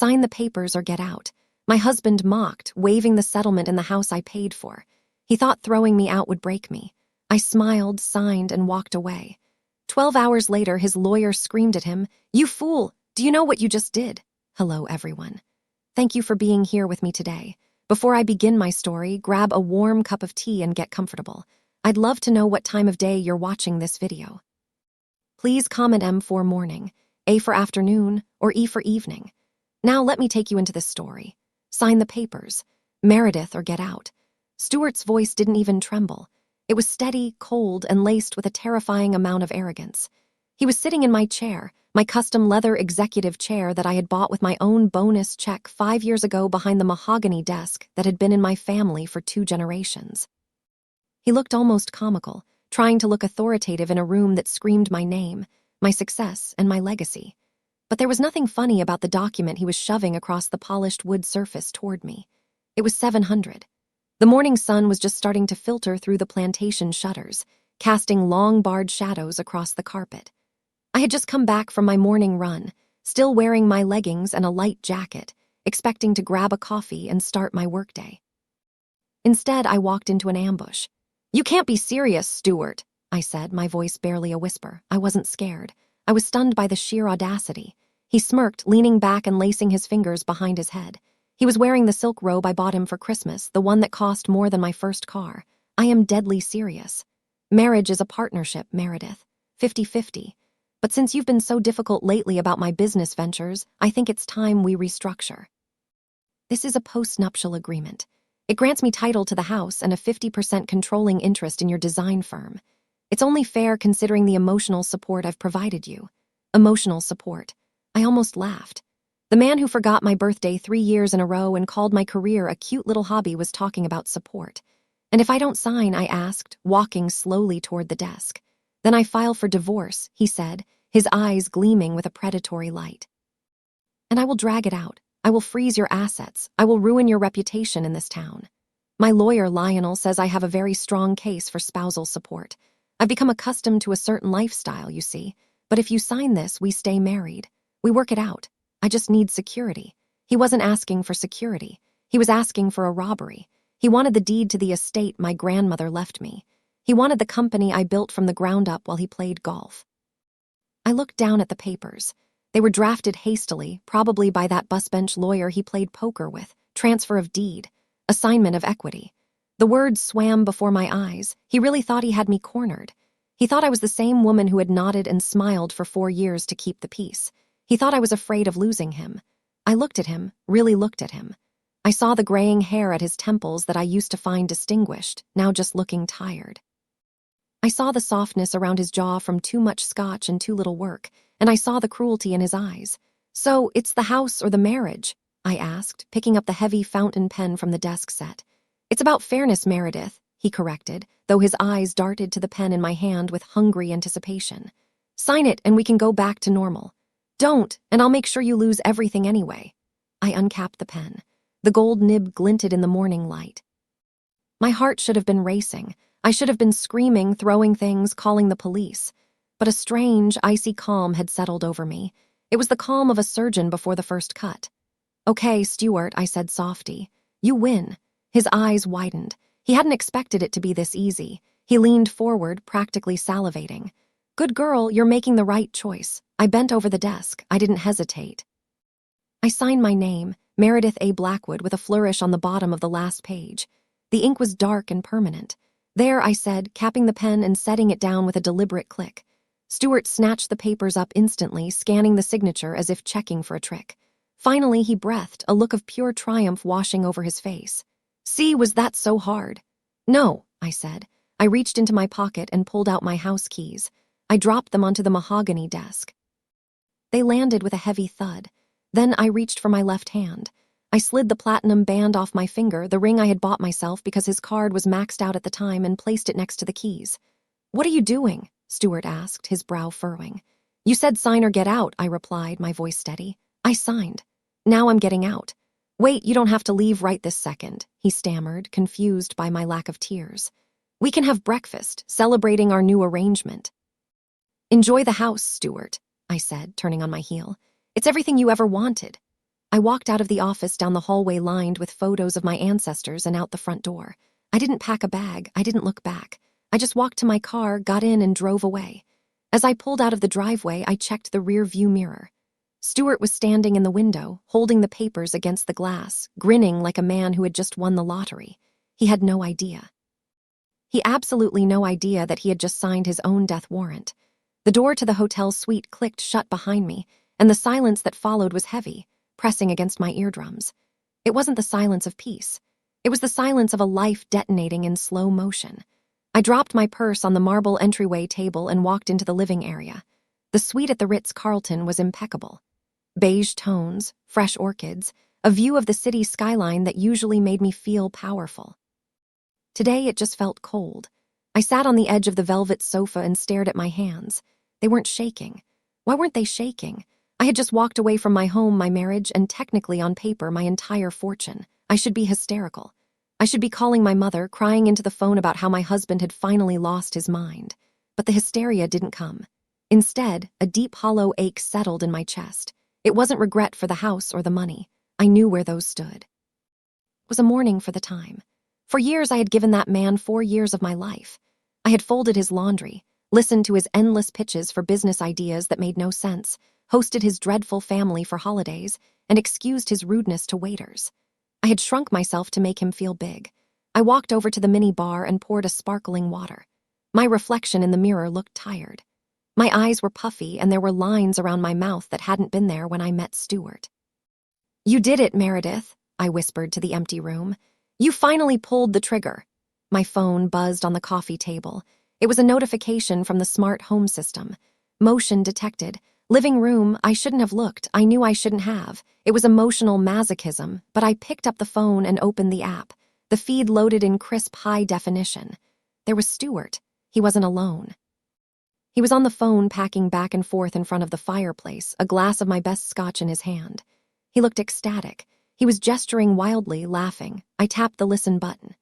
Sign the papers or get out. My husband mocked, waving the settlement in the house I paid for. He thought throwing me out would break me. I smiled, signed, and walked away. 12 hours later, his lawyer screamed at him, "You fool! Do you know what you just did?" Hello, everyone. Thank you for being here with me today. Before I begin my story, grab a warm cup of tea and get comfortable. I'd love to know what time of day you're watching this video. Please comment M for morning, A for afternoon, or E for evening. Now let me take you into this story. Sign the papers. Meredith or get out. Stuart's voice didn't even tremble. It was steady, cold, and laced with a terrifying amount of arrogance. He was sitting in my chair, my custom leather executive chair that I had bought with my own bonus check 5 years ago behind the mahogany desk that had been in my family for 2 generations. He looked almost comical, trying to look authoritative in a room that screamed my name, my success, and my legacy. But there was nothing funny about the document he was shoving across the polished wood surface toward me. It was 700. The morning sun was just starting to filter through the plantation shutters, casting long barred shadows across the carpet. I had just come back from my morning run, still wearing my leggings and a light jacket, expecting to grab a coffee and start my workday. Instead, I walked into an ambush. "You can't be serious, Stuart," I said, my voice barely a whisper. I wasn't scared. I was stunned by the sheer audacity. He smirked, leaning back and lacing his fingers behind his head. He was wearing the silk robe I bought him for Christmas, the one that cost more than my first car. "I am deadly serious. Marriage is a partnership, Meredith. 50-50. But since you've been so difficult lately about my business ventures, I think it's time we restructure. This is a post-nuptial agreement. It grants me title to the house and a 50% controlling interest in your design firm. It's only fair considering the emotional support I've provided you." Emotional support. I almost laughed. The man who forgot my birthday 3 years in a row and called my career a cute little hobby was talking about support. "And if I don't sign," I asked, walking slowly toward the desk. "Then I file for divorce," he said, his eyes gleaming with a predatory light. "And I will drag it out. I will freeze your assets. I will ruin your reputation in this town. My lawyer, Lionel, says I have a very strong case for spousal support. I've become accustomed to a certain lifestyle, you see. But if you sign this, we stay married. We work it out. I just need security." He wasn't asking for security. He was asking for a robbery. He wanted the deed to the estate my grandmother left me. He wanted the company I built from the ground up while he played golf. I looked down at the papers. They were drafted hastily, probably by that busbench lawyer he played poker with. Transfer of deed. Assignment of equity. The words swam before my eyes. He really thought he had me cornered. He thought I was the same woman who had nodded and smiled for 4 years to keep the peace. He thought I was afraid of losing him. I looked at him, really looked at him. I saw the graying hair at his temples that I used to find distinguished, now just looking tired. I saw the softness around his jaw from too much scotch and too little work, and I saw the cruelty in his eyes. "So, it's the house or the marriage?" I asked, picking up the heavy fountain pen from the desk set. "It's about fairness, Meredith," he corrected, though his eyes darted to the pen in my hand with hungry anticipation. "Sign it and we can go back to normal." "Don't, and I'll make sure you lose everything anyway." I uncapped the pen. The gold nib glinted in the morning light. My heart should have been racing. I should have been screaming, throwing things, calling the police. But a strange, icy calm had settled over me. It was the calm of a surgeon before the first cut. "Okay, Stuart," I said softly. "You win." His eyes widened. He hadn't expected it to be this easy. He leaned forward, practically salivating. "Good girl, you're making the right choice." I bent over the desk. I didn't hesitate. I signed my name, Meredith A. Blackwood, with a flourish on the bottom of the last page. The ink was dark and permanent. "There," I said, capping the pen and setting it down with a deliberate click. Stuart snatched the papers up instantly, scanning the signature as if checking for a trick. Finally, he breathed, a look of pure triumph washing over his face. "See, was that so hard?" "No," I said. I reached into my pocket and pulled out my house keys. I dropped them onto the mahogany desk. They landed with a heavy thud. Then I reached for my left hand. I slid the platinum band off my finger, the ring I had bought myself because his card was maxed out at the time, and placed it next to the keys. "What are you doing?" Stuart asked, his brow furrowing. "You said sign or get out," I replied, my voice steady. "I signed. Now I'm getting out." "Wait, you don't have to leave right this second," he stammered, confused by my lack of tears. "We can have breakfast, celebrating our new arrangement." "Enjoy the house, Stuart," I said, turning on my heel. "It's everything you ever wanted." I walked out of the office down the hallway lined with photos of my ancestors and out the front door. I didn't pack a bag, I didn't look back. I just walked to my car, got in, and drove away. As I pulled out of the driveway, I checked the rear view mirror. Stuart was standing in the window, holding the papers against the glass, grinning like a man who had just won the lottery. He had no idea. He absolutely no idea that he had just signed his own death warrant. The door to the hotel suite clicked shut behind me, and the silence that followed was heavy, pressing against my eardrums. It wasn't the silence of peace. It was the silence of a life detonating in slow motion. I dropped my purse on the marble entryway table and walked into the living area. The suite at the Ritz-Carlton was impeccable. Beige tones, fresh orchids, a view of the city skyline that usually made me feel powerful. Today it just felt cold. I sat on the edge of the velvet sofa and stared at my hands. They weren't shaking. Why weren't they shaking? I had just walked away from my home, my marriage, and technically on paper my entire fortune. I should be hysterical. I should be calling my mother, crying into the phone about how my husband had finally lost his mind. But the hysteria didn't come. Instead, a deep hollow ache settled in my chest. It wasn't regret for the house or the money. I knew where those stood. It was a mourning for the time. For years I had given that man 4 years of my life. I had folded his laundry, listened to his endless pitches for business ideas that made no sense, hosted his dreadful family for holidays, and excused his rudeness to waiters. I had shrunk myself to make him feel big. I walked over to the mini bar and poured a sparkling water. My reflection in the mirror looked tired. My eyes were puffy and there were lines around my mouth that hadn't been there when I met Stuart. "You did it, Meredith," I whispered to the empty room. "You finally pulled the trigger." My phone buzzed on the coffee table. It was a notification from the smart home system. Motion detected. Living room. I shouldn't have looked. I knew I shouldn't have. It was emotional masochism, but I picked up the phone and opened the app. The feed loaded in crisp high definition. There was Stuart. He wasn't alone. He was on the phone packing back and forth in front of the fireplace, a glass of my best scotch in his hand. He looked ecstatic. He was gesturing wildly, laughing. I tapped the listen button.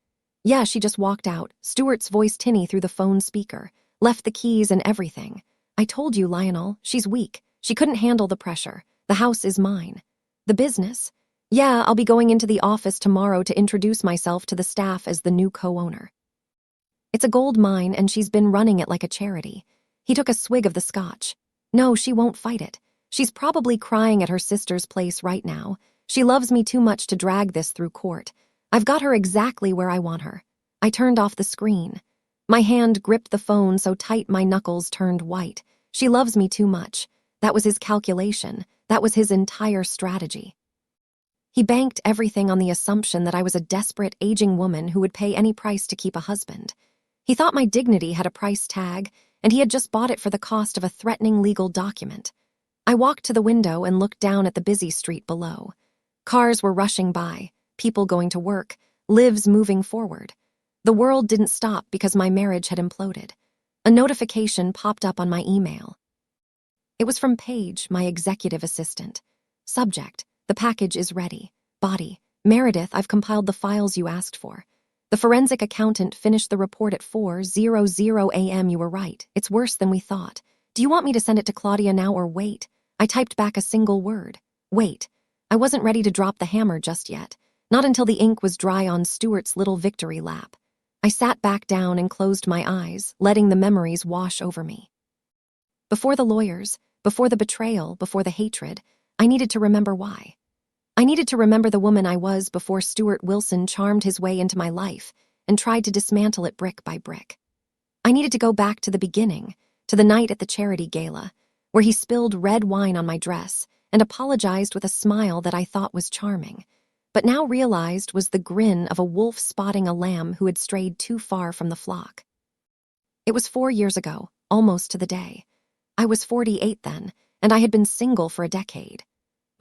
"Yeah, she just walked out." Stuart's voice tinny through the phone speaker. "Left the keys and everything. I told you, Lionel, she's weak. She couldn't handle the pressure. The house is mine." "The business?" "Yeah, I'll be going into the office tomorrow to introduce myself to the staff as the new co-owner. It's a gold mine and she's been running it like a charity." He took a swig of the scotch. "No, she won't fight it. She's probably crying at her sister's place right now. She loves me too much to drag this through court. I've got her exactly where I want her." I turned off the screen. My hand gripped the phone so tight my knuckles turned white. She loves me too much. That was his calculation. That was his entire strategy. He banked everything on the assumption that I was a desperate, aging woman who would pay any price to keep a husband. He thought my dignity had a price tag, and he had just bought it for the cost of a threatening legal document. I walked to the window and looked down at the busy street below. Cars were rushing by, people going to work, lives moving forward. The world didn't stop because my marriage had imploded. A notification popped up on my email. It was from Paige, my executive assistant. Subject: "The package is ready." Body: "Meredith, I've compiled the files you asked for. The forensic accountant finished the report at 4:00 a.m. You were right. It's worse than we thought. Do you want me to send it to Claudia now or wait?" I typed back a single word. Wait. I wasn't ready to drop the hammer just yet. Not until the ink was dry on Stuart's little victory lap. I sat back down and closed my eyes, letting the memories wash over me. Before the lawyers, before the betrayal, before the hatred, I needed to remember why. I needed to remember the woman I was before Stuart Wilson charmed his way into my life and tried to dismantle it brick by brick. I needed to go back to the beginning, to the night at the charity gala, where he spilled red wine on my dress and apologized with a smile that I thought was charming, but now realized was the grin of a wolf spotting a lamb who had strayed too far from the flock. It was 4 years ago, almost to the day. I was 48 then, and I had been single for a decade.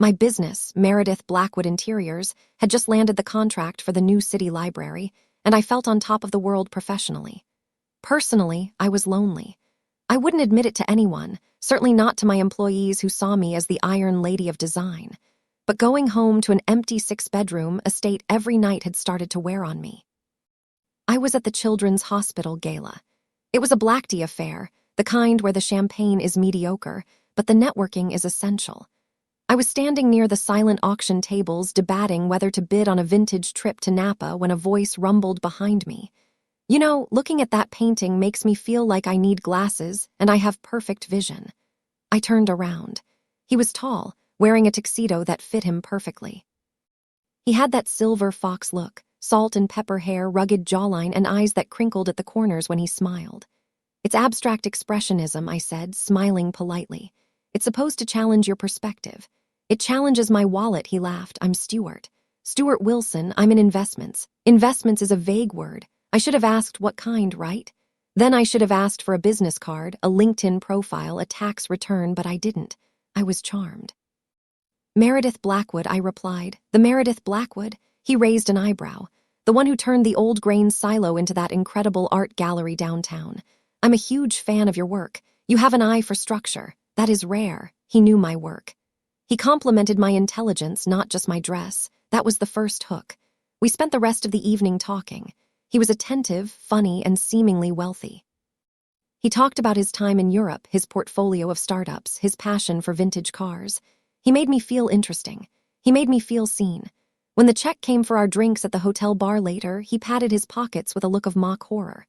My business, Meredith Blackwood Interiors, had just landed the contract for the new city library, and I felt on top of the world professionally. Personally, I was lonely. I wouldn't admit it to anyone, certainly not to my employees who saw me as the Iron Lady of Design. But going home to an empty 6-bedroom estate every night had started to wear on me. I was at the Children's Hospital Gala. It was a black tea affair, the kind where the champagne is mediocre, but the networking is essential. I was standing near the silent auction tables debating whether to bid on a vintage trip to Napa when a voice rumbled behind me. You know, looking at that painting makes me feel like I need glasses and I have perfect vision. I turned around. He was tall, wearing a tuxedo that fit him perfectly. He had that silver fox look, salt and pepper hair, rugged jawline, and eyes that crinkled at the corners when he smiled. It's abstract expressionism, I said, smiling politely. It's supposed to challenge your perspective. It challenges my wallet, he laughed. I'm Stuart. Stuart Wilson, I'm in investments. Investments is a vague word. I should have asked what kind, right? Then I should have asked for a business card, a LinkedIn profile, a tax return, but I didn't. I was charmed. Meredith Blackwood, I replied. The Meredith Blackwood? He raised an eyebrow. The one who turned the old grain silo into that incredible art gallery downtown. I'm a huge fan of your work. You have an eye for structure. That is rare. He knew my work. He complimented my intelligence, not just my dress. That was the first hook. We spent the rest of the evening talking. He was attentive, funny, and seemingly wealthy. He talked about his time in Europe, his portfolio of startups, his passion for vintage cars. He made me feel interesting. He made me feel seen. When the check came for our drinks at the hotel bar later, he patted his pockets with a look of mock horror.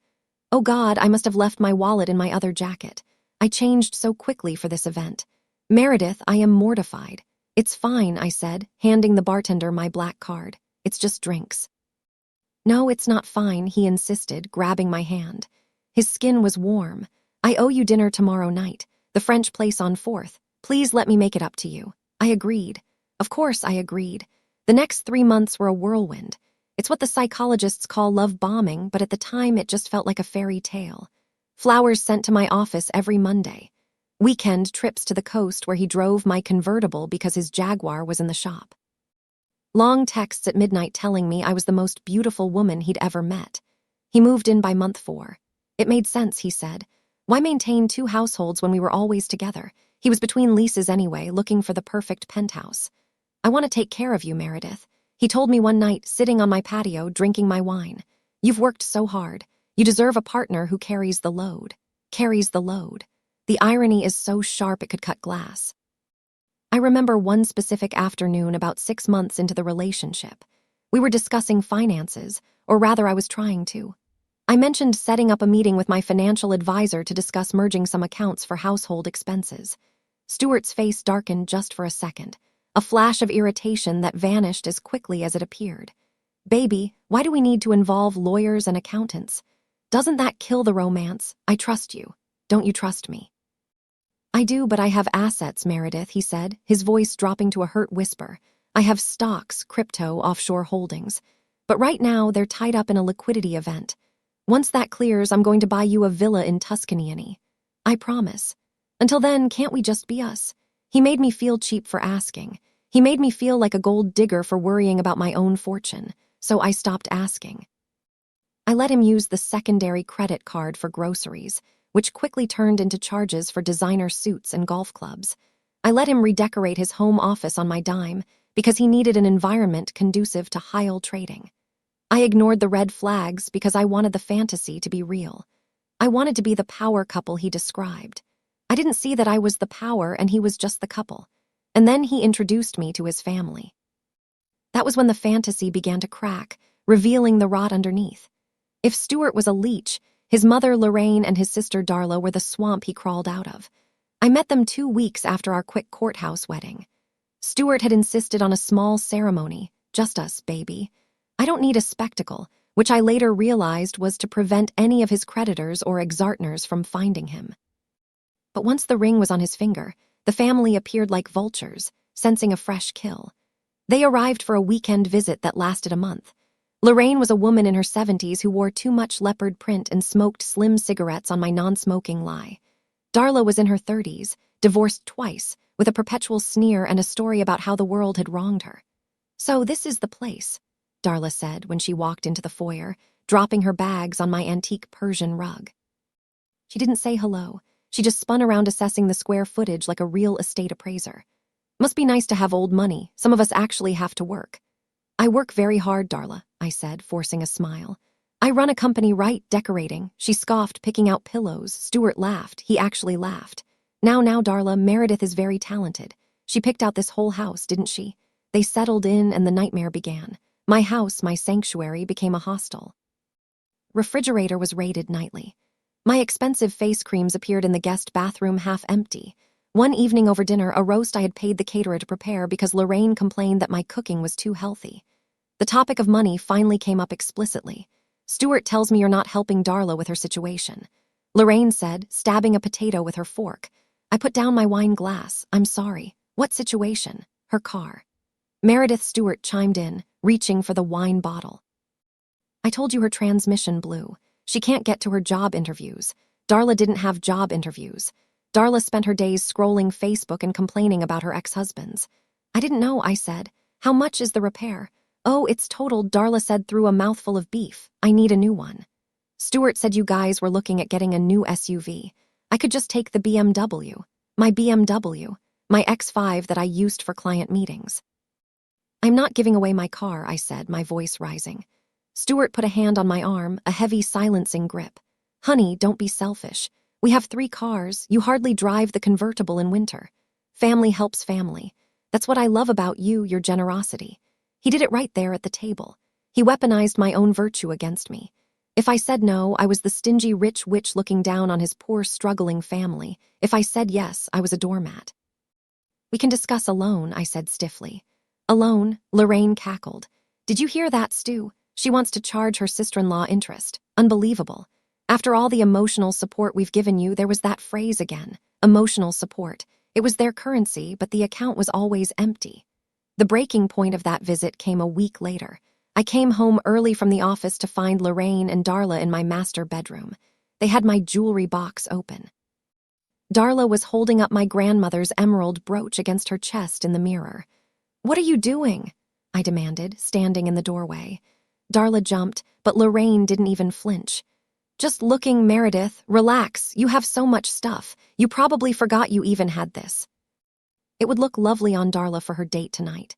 Oh God, I must have left my wallet in my other jacket. I changed so quickly for this event. Meredith, I am mortified. It's fine, I said, handing the bartender my black card. It's just drinks. No, it's not fine, he insisted, grabbing my hand. His skin was warm. I owe you dinner tomorrow night, the French place on 4th. Please let me make it up to you. I agreed. Of course I agreed. The next 3 months were a whirlwind. It's what the psychologists call love bombing, but at the time it just felt like a fairy tale. Flowers sent to my office every Monday. Weekend trips to the coast where he drove my convertible because his Jaguar was in the shop. Long texts at midnight telling me I was the most beautiful woman he'd ever met. He moved in by month 4. It made sense, he said. Why maintain 2 households when we were always together? He was between leases anyway, looking for the perfect penthouse. I want to take care of you, Meredith. He told me one night, sitting on my patio, drinking my wine. You've worked so hard. You deserve a partner who carries the load. Carries the load. The irony is so sharp it could cut glass. I remember one specific afternoon about 6 months into the relationship. We were discussing finances, or rather I was trying to. I mentioned setting up a meeting with my financial advisor to discuss merging some accounts for household expenses. Stuart's face darkened just for a second, a flash of irritation that vanished as quickly as it appeared. Baby, why do we need to involve lawyers and accountants? Doesn't that kill the romance? I trust you. Don't you trust me? I do, but I have assets, Meredith, he said, his voice dropping to a hurt whisper. I have stocks, crypto, offshore holdings. But right now, they're tied up in a liquidity event. Once that clears, I'm going to buy you a villa in Tuscany. I promise. Until then, can't we just be us? He made me feel cheap for asking. He made me feel like a gold digger for worrying about my own fortune. So I stopped asking. I let him use the secondary credit card for groceries, which quickly turned into charges for designer suits and golf clubs. I let him redecorate his home office on my dime because he needed an environment conducive to high-yield trading. I ignored the red flags because I wanted the fantasy to be real. I wanted to be the power couple he described. I didn't see that I was the power and he was just the couple. And then he introduced me to his family. That was when the fantasy began to crack, revealing the rot underneath. If Stuart was a leech, his mother Lorraine and his sister Darla were the swamp he crawled out of. I met them 2 weeks after our quick courthouse wedding. Stuart had insisted on a small ceremony, just us, baby. I don't need a spectacle, which I later realized was to prevent any of his creditors or exartners from finding him. But once the ring was on his finger, the family appeared like vultures, sensing a fresh kill. They arrived for a weekend visit that lasted a month. Lorraine was a woman in her 70s who wore too much leopard print and smoked slim cigarettes on my non-smoking lie. Darla was in her 30s, divorced twice, with a perpetual sneer and a story about how the world had wronged her. So this is the place, Darla said when she walked into the foyer, dropping her bags on my antique Persian rug. She didn't say hello. She just spun around assessing the square footage like a real estate appraiser. Must be nice to have old money. Some of us actually have to work. I work very hard, Darla, I said, forcing a smile. I run a company, right, decorating. She scoffed, picking out pillows. Stuart laughed. He actually laughed. Now, Darla, Meredith is very talented. She picked out this whole house, didn't she? They settled in and the nightmare began. My house, my sanctuary, became a hostel. Refrigerator was raided nightly. My expensive face creams appeared in the guest bathroom half empty. One evening over dinner, a roast I had paid the caterer to prepare because Lorraine complained that my cooking was too healthy. The topic of money finally came up explicitly. Stuart tells me you're not helping Darla with her situation. Lorraine said, stabbing a potato with her fork. I put down my wine glass. I'm sorry. What situation? Her car. Meredith Stewart chimed in, reaching for the wine bottle. I told you her transmission blew. She can't get to her job interviews. Darla didn't have job interviews. Darla spent her days scrolling Facebook and complaining about her ex-husbands. I didn't know, I said. How much is the repair? Oh, it's totaled, Darla said through a mouthful of beef. I need a new one. Stuart said you guys were looking at getting a new SUV. I could just take the BMW. My BMW. My X5 that I used for client meetings. I'm not giving away my car, I said, my voice rising. Stuart put a hand on my arm, a heavy silencing grip. Honey, don't be selfish. We have 3 cars. You hardly drive the convertible in winter. Family helps family. That's what I love about you, your generosity. He did it right there at the table. He weaponized my own virtue against me. If I said no, I was the stingy rich witch looking down on his poor struggling family. If I said yes, I was a doormat. We can discuss alone, I said stiffly. Alone, Lorraine cackled. Did you hear that, Stu? She wants to charge her sister-in-law interest. Unbelievable. After all the emotional support we've given you, there was that phrase again. Emotional support. It was their currency, but the account was always empty. The breaking point of that visit came a week later. I came home early from the office to find Lorraine and Darla in my master bedroom. They had my jewelry box open. Darla was holding up my grandmother's emerald brooch against her chest in the mirror. What are you doing? I demanded, standing in the doorway. Darla jumped, but Lorraine didn't even flinch. Just looking, Meredith. Relax. You have so much stuff. You probably forgot you even had this. It would look lovely on Darla for her date tonight.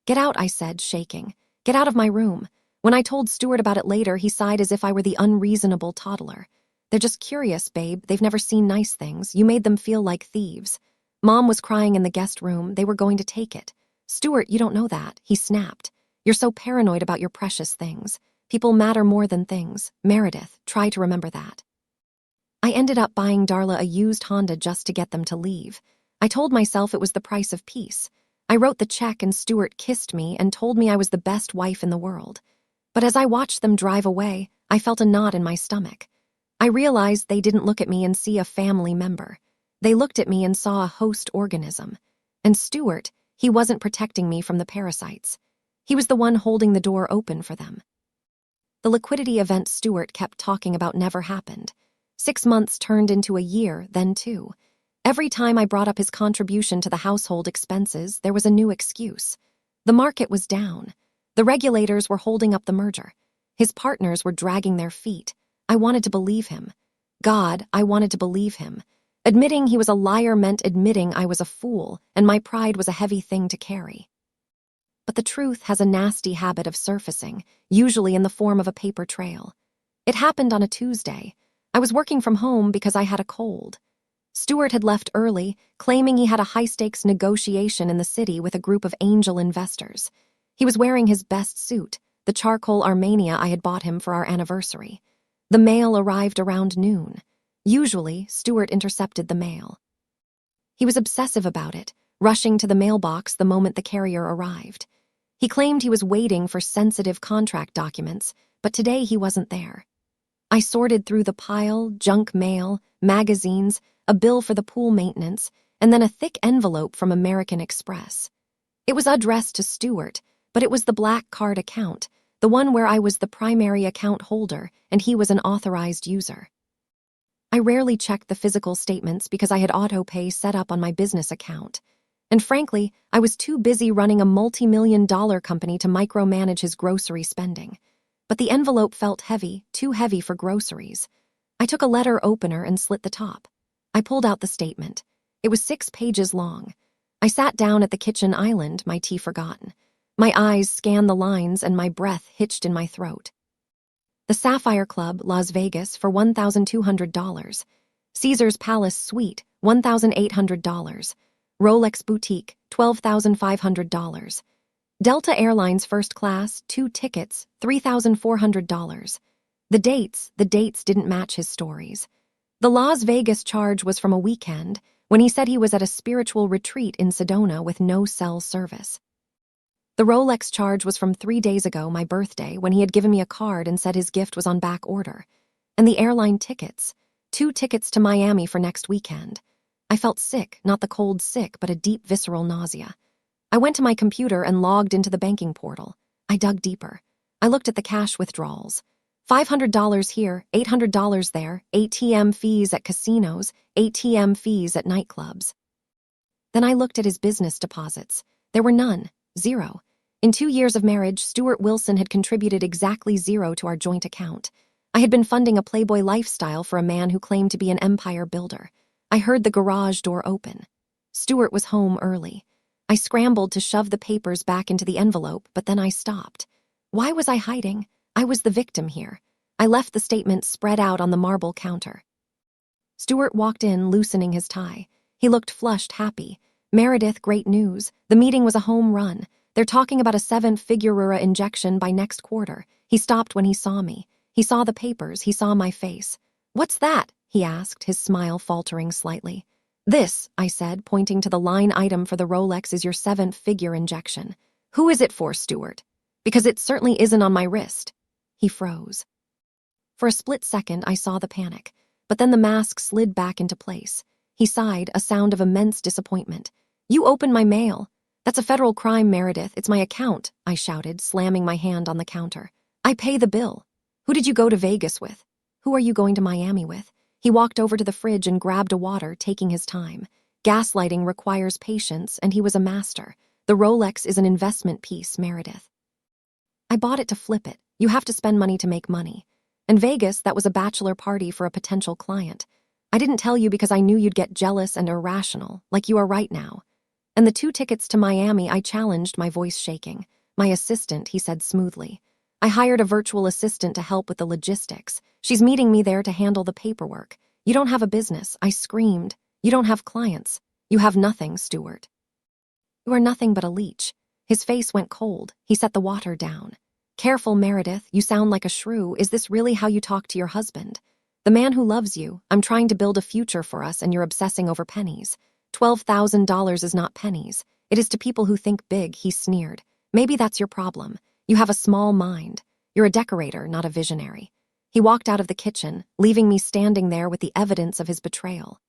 Get out, I said, shaking. Get out of my room. When I told Stuart about it later, he sighed as if I were the unreasonable toddler. They're just curious, babe. They've never seen nice things. You made them feel like thieves. Mom was crying in the guest room. They were going to take it. Stuart, you don't know that. He snapped. You're so paranoid about your precious things. People matter more than things. Meredith, try to remember that. I ended up buying Darla a used Honda just to get them to leave. I told myself it was the price of peace. I wrote the check and Stuart kissed me and told me I was the best wife in the world. But as I watched them drive away, I felt a knot in my stomach. I realized they didn't look at me and see a family member. They looked at me and saw a host organism. And Stuart, he wasn't protecting me from the parasites. He was the one holding the door open for them. The liquidity event Stuart kept talking about never happened. 6 months turned into a year, then 2. Every time I brought up his contribution to the household expenses, there was a new excuse. The market was down. The regulators were holding up the merger. His partners were dragging their feet. I wanted to believe him. God, I wanted to believe him. Admitting he was a liar meant admitting I was a fool, and my pride was a heavy thing to carry. But the truth has a nasty habit of surfacing, usually in the form of a paper trail. It happened on a Tuesday. I was working from home because I had a cold. Stuart had left early, claiming he had a high-stakes negotiation in the city with a group of angel investors. He was wearing his best suit, the charcoal Armenia I had bought him for our anniversary. The mail arrived around noon. Usually, Stuart intercepted the mail. He was obsessive about it, rushing to the mailbox the moment the carrier arrived. He claimed he was waiting for sensitive contract documents, but today he wasn't there. I sorted through the pile, junk mail, magazines, a bill for the pool maintenance, and then a thick envelope from American Express. It was addressed to Stuart, but it was the black card account, the one where I was the primary account holder and he was an authorized user. I rarely checked the physical statements because I had auto-pay set up on my business account. And frankly, I was too busy running a multi-million-dollar company to micromanage his grocery spending. But the envelope felt heavy, too heavy for groceries. I took a letter opener and slit the top. I pulled out the statement. It was 6 pages long. I sat down at the kitchen island, my tea forgotten. My eyes scanned the lines and my breath hitched in my throat. The Sapphire Club, Las Vegas, for $1,200. Caesar's Palace Suite, $1,800. Rolex Boutique, $12,500. Delta Airlines First Class, 2 tickets, $3,400. The dates didn't match his stories. The Las Vegas charge was from a weekend, when he said he was at a spiritual retreat in Sedona with no cell service. The Rolex charge was from 3 days ago, my birthday, when he had given me a card and said his gift was on back order. And the airline tickets, 2 tickets to Miami for next weekend. I felt sick, not the cold sick, but a deep visceral nausea. I went to my computer and logged into the banking portal. I dug deeper. I looked at the cash withdrawals. $500 here, $800 there, ATM fees at casinos, ATM fees at nightclubs. Then I looked at his business deposits. There were none, 0. In 2 years of marriage, Stuart Wilson had contributed exactly 0 to our joint account. I had been funding a Playboy lifestyle for a man who claimed to be an empire builder. I heard the garage door open. Stuart was home early. I scrambled to shove the papers back into the envelope, but then I stopped. Why was I hiding? I was the victim here. I left the statement spread out on the marble counter. Stuart walked in, loosening his tie. He looked flushed, happy. Meredith, great news. The meeting was a home run. They're talking about a 7-figure injection by next quarter. He stopped when he saw me. He saw the papers. He saw my face. What's that? He asked, his smile faltering slightly. This, I said, pointing to the line item for the Rolex, is your 7-figure injection. Who is it for, Stuart? Because it certainly isn't on my wrist. He froze. For a split second, I saw the panic, but then the mask slid back into place. He sighed, a sound of immense disappointment. You opened my mail. That's a federal crime, Meredith. It's my account, I shouted, slamming my hand on the counter. I pay the bill. Who did you go to Vegas with? Who are you going to Miami with? He walked over to the fridge and grabbed a water, taking his time. Gaslighting requires patience, and he was a master. The Rolex is an investment piece, Meredith. I bought it to flip it. You have to spend money to make money. And Vegas, that was a bachelor party for a potential client. I didn't tell you because I knew you'd get jealous and irrational, like you are right now. And the 2 tickets to Miami, I challenged, my voice shaking. My assistant, he said smoothly. I hired a virtual assistant to help with the logistics. She's meeting me there to handle the paperwork. You don't have a business, I screamed. You don't have clients. You have nothing, Stuart. You are nothing but a leech. His face went cold. He set the water down. Careful, Meredith. You sound like a shrew. Is this really how you talk to your husband? The man who loves you. I'm trying to build a future for us and you're obsessing over pennies. $12,000 is not pennies. It is to people who think big, he sneered. Maybe that's your problem. You have a small mind. You're a decorator, not a visionary. He walked out of the kitchen, leaving me standing there with the evidence of his betrayal.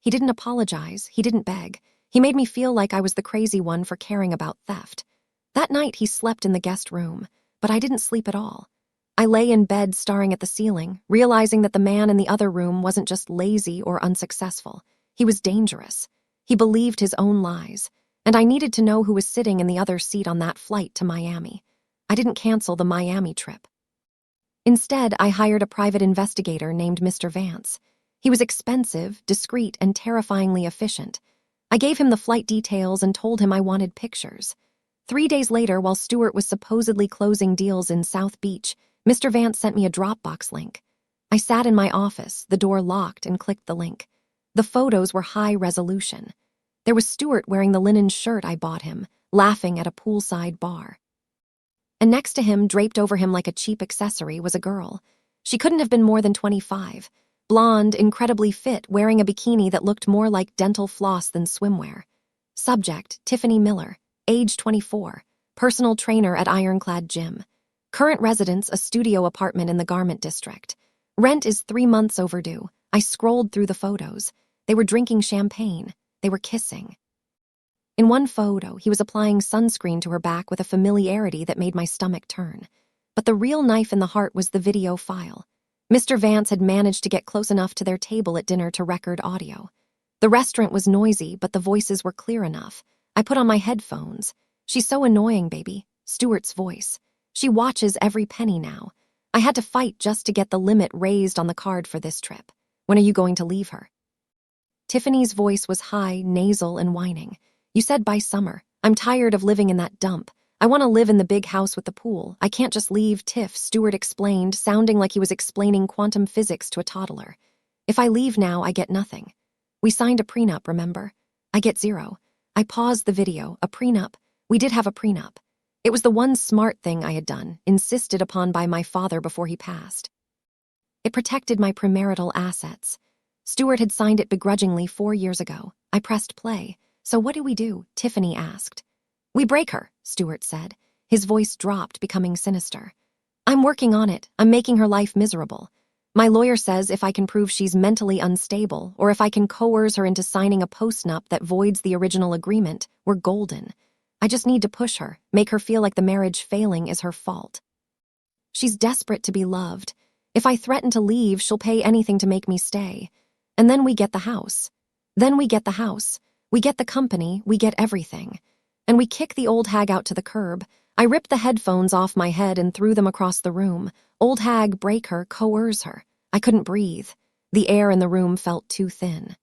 He didn't apologize. He didn't beg. He made me feel like I was the crazy one for caring about theft. That night he slept in the guest room, but I didn't sleep at all. I lay in bed staring at the ceiling, realizing that the man in the other room wasn't just lazy or unsuccessful. He was dangerous. He believed his own lies, and I needed to know who was sitting in the other seat on that flight to Miami. I didn't cancel the Miami trip. Instead, I hired a private investigator named Mr. Vance. He was expensive, discreet, and terrifyingly efficient. I gave him the flight details and told him I wanted pictures. 3 days later, while Stuart was supposedly closing deals in South Beach, Mr. Vance sent me a Dropbox link. I sat in my office, the door locked, and clicked the link. The photos were high resolution. There was Stuart wearing the linen shirt I bought him, laughing at a poolside bar. And next to him, draped over him like a cheap accessory, was a girl. She couldn't have been more than 25. Blonde, incredibly fit, wearing a bikini that looked more like dental floss than swimwear. Subject, Tiffany Miller. Age 24. Personal trainer at Ironclad Gym. Current residence, a studio apartment in the Garment District. Rent is 3 months overdue. I scrolled through the photos. They were drinking champagne. They were kissing. In one photo, he was applying sunscreen to her back with a familiarity that made my stomach turn. But the real knife in the heart was the video file. Mr. Vance had managed to get close enough to their table at dinner to record audio. The restaurant was noisy, but the voices were clear enough. I put on my headphones. She's so annoying, baby. Stuart's voice. She watches every penny now. I had to fight just to get the limit raised on the card for this trip. When are you going to leave her? Tiffany's voice was high, nasal, and whining. You said by summer. I'm tired of living in that dump. I want to live in the big house with the pool. I can't just leave, Tiff, Stuart explained, sounding like he was explaining quantum physics to a toddler. If I leave now, I get nothing. We signed a prenup, remember? I get 0. I paused the video. A prenup. We did have a prenup. It was the one smart thing I had done, insisted upon by my father before he passed. It protected my premarital assets. Stuart had signed it begrudgingly 4 years ago. I pressed play. So what do we do? Tiffany asked. We break her, Stuart said. His voice dropped, becoming sinister. I'm working on it. I'm making her life miserable. My lawyer says if I can prove she's mentally unstable, or if I can coerce her into signing a postnup that voids the original agreement, we're golden. I just need to push her, make her feel like the marriage failing is her fault. She's desperate to be loved. If I threaten to leave, she'll pay anything to make me stay. And then we get the house. We get the company, we get everything. And we kick the old hag out to the curb. I ripped the headphones off my head and threw them across the room. Old hag, break her, coerce her. I couldn't breathe. The air in the room felt too thin.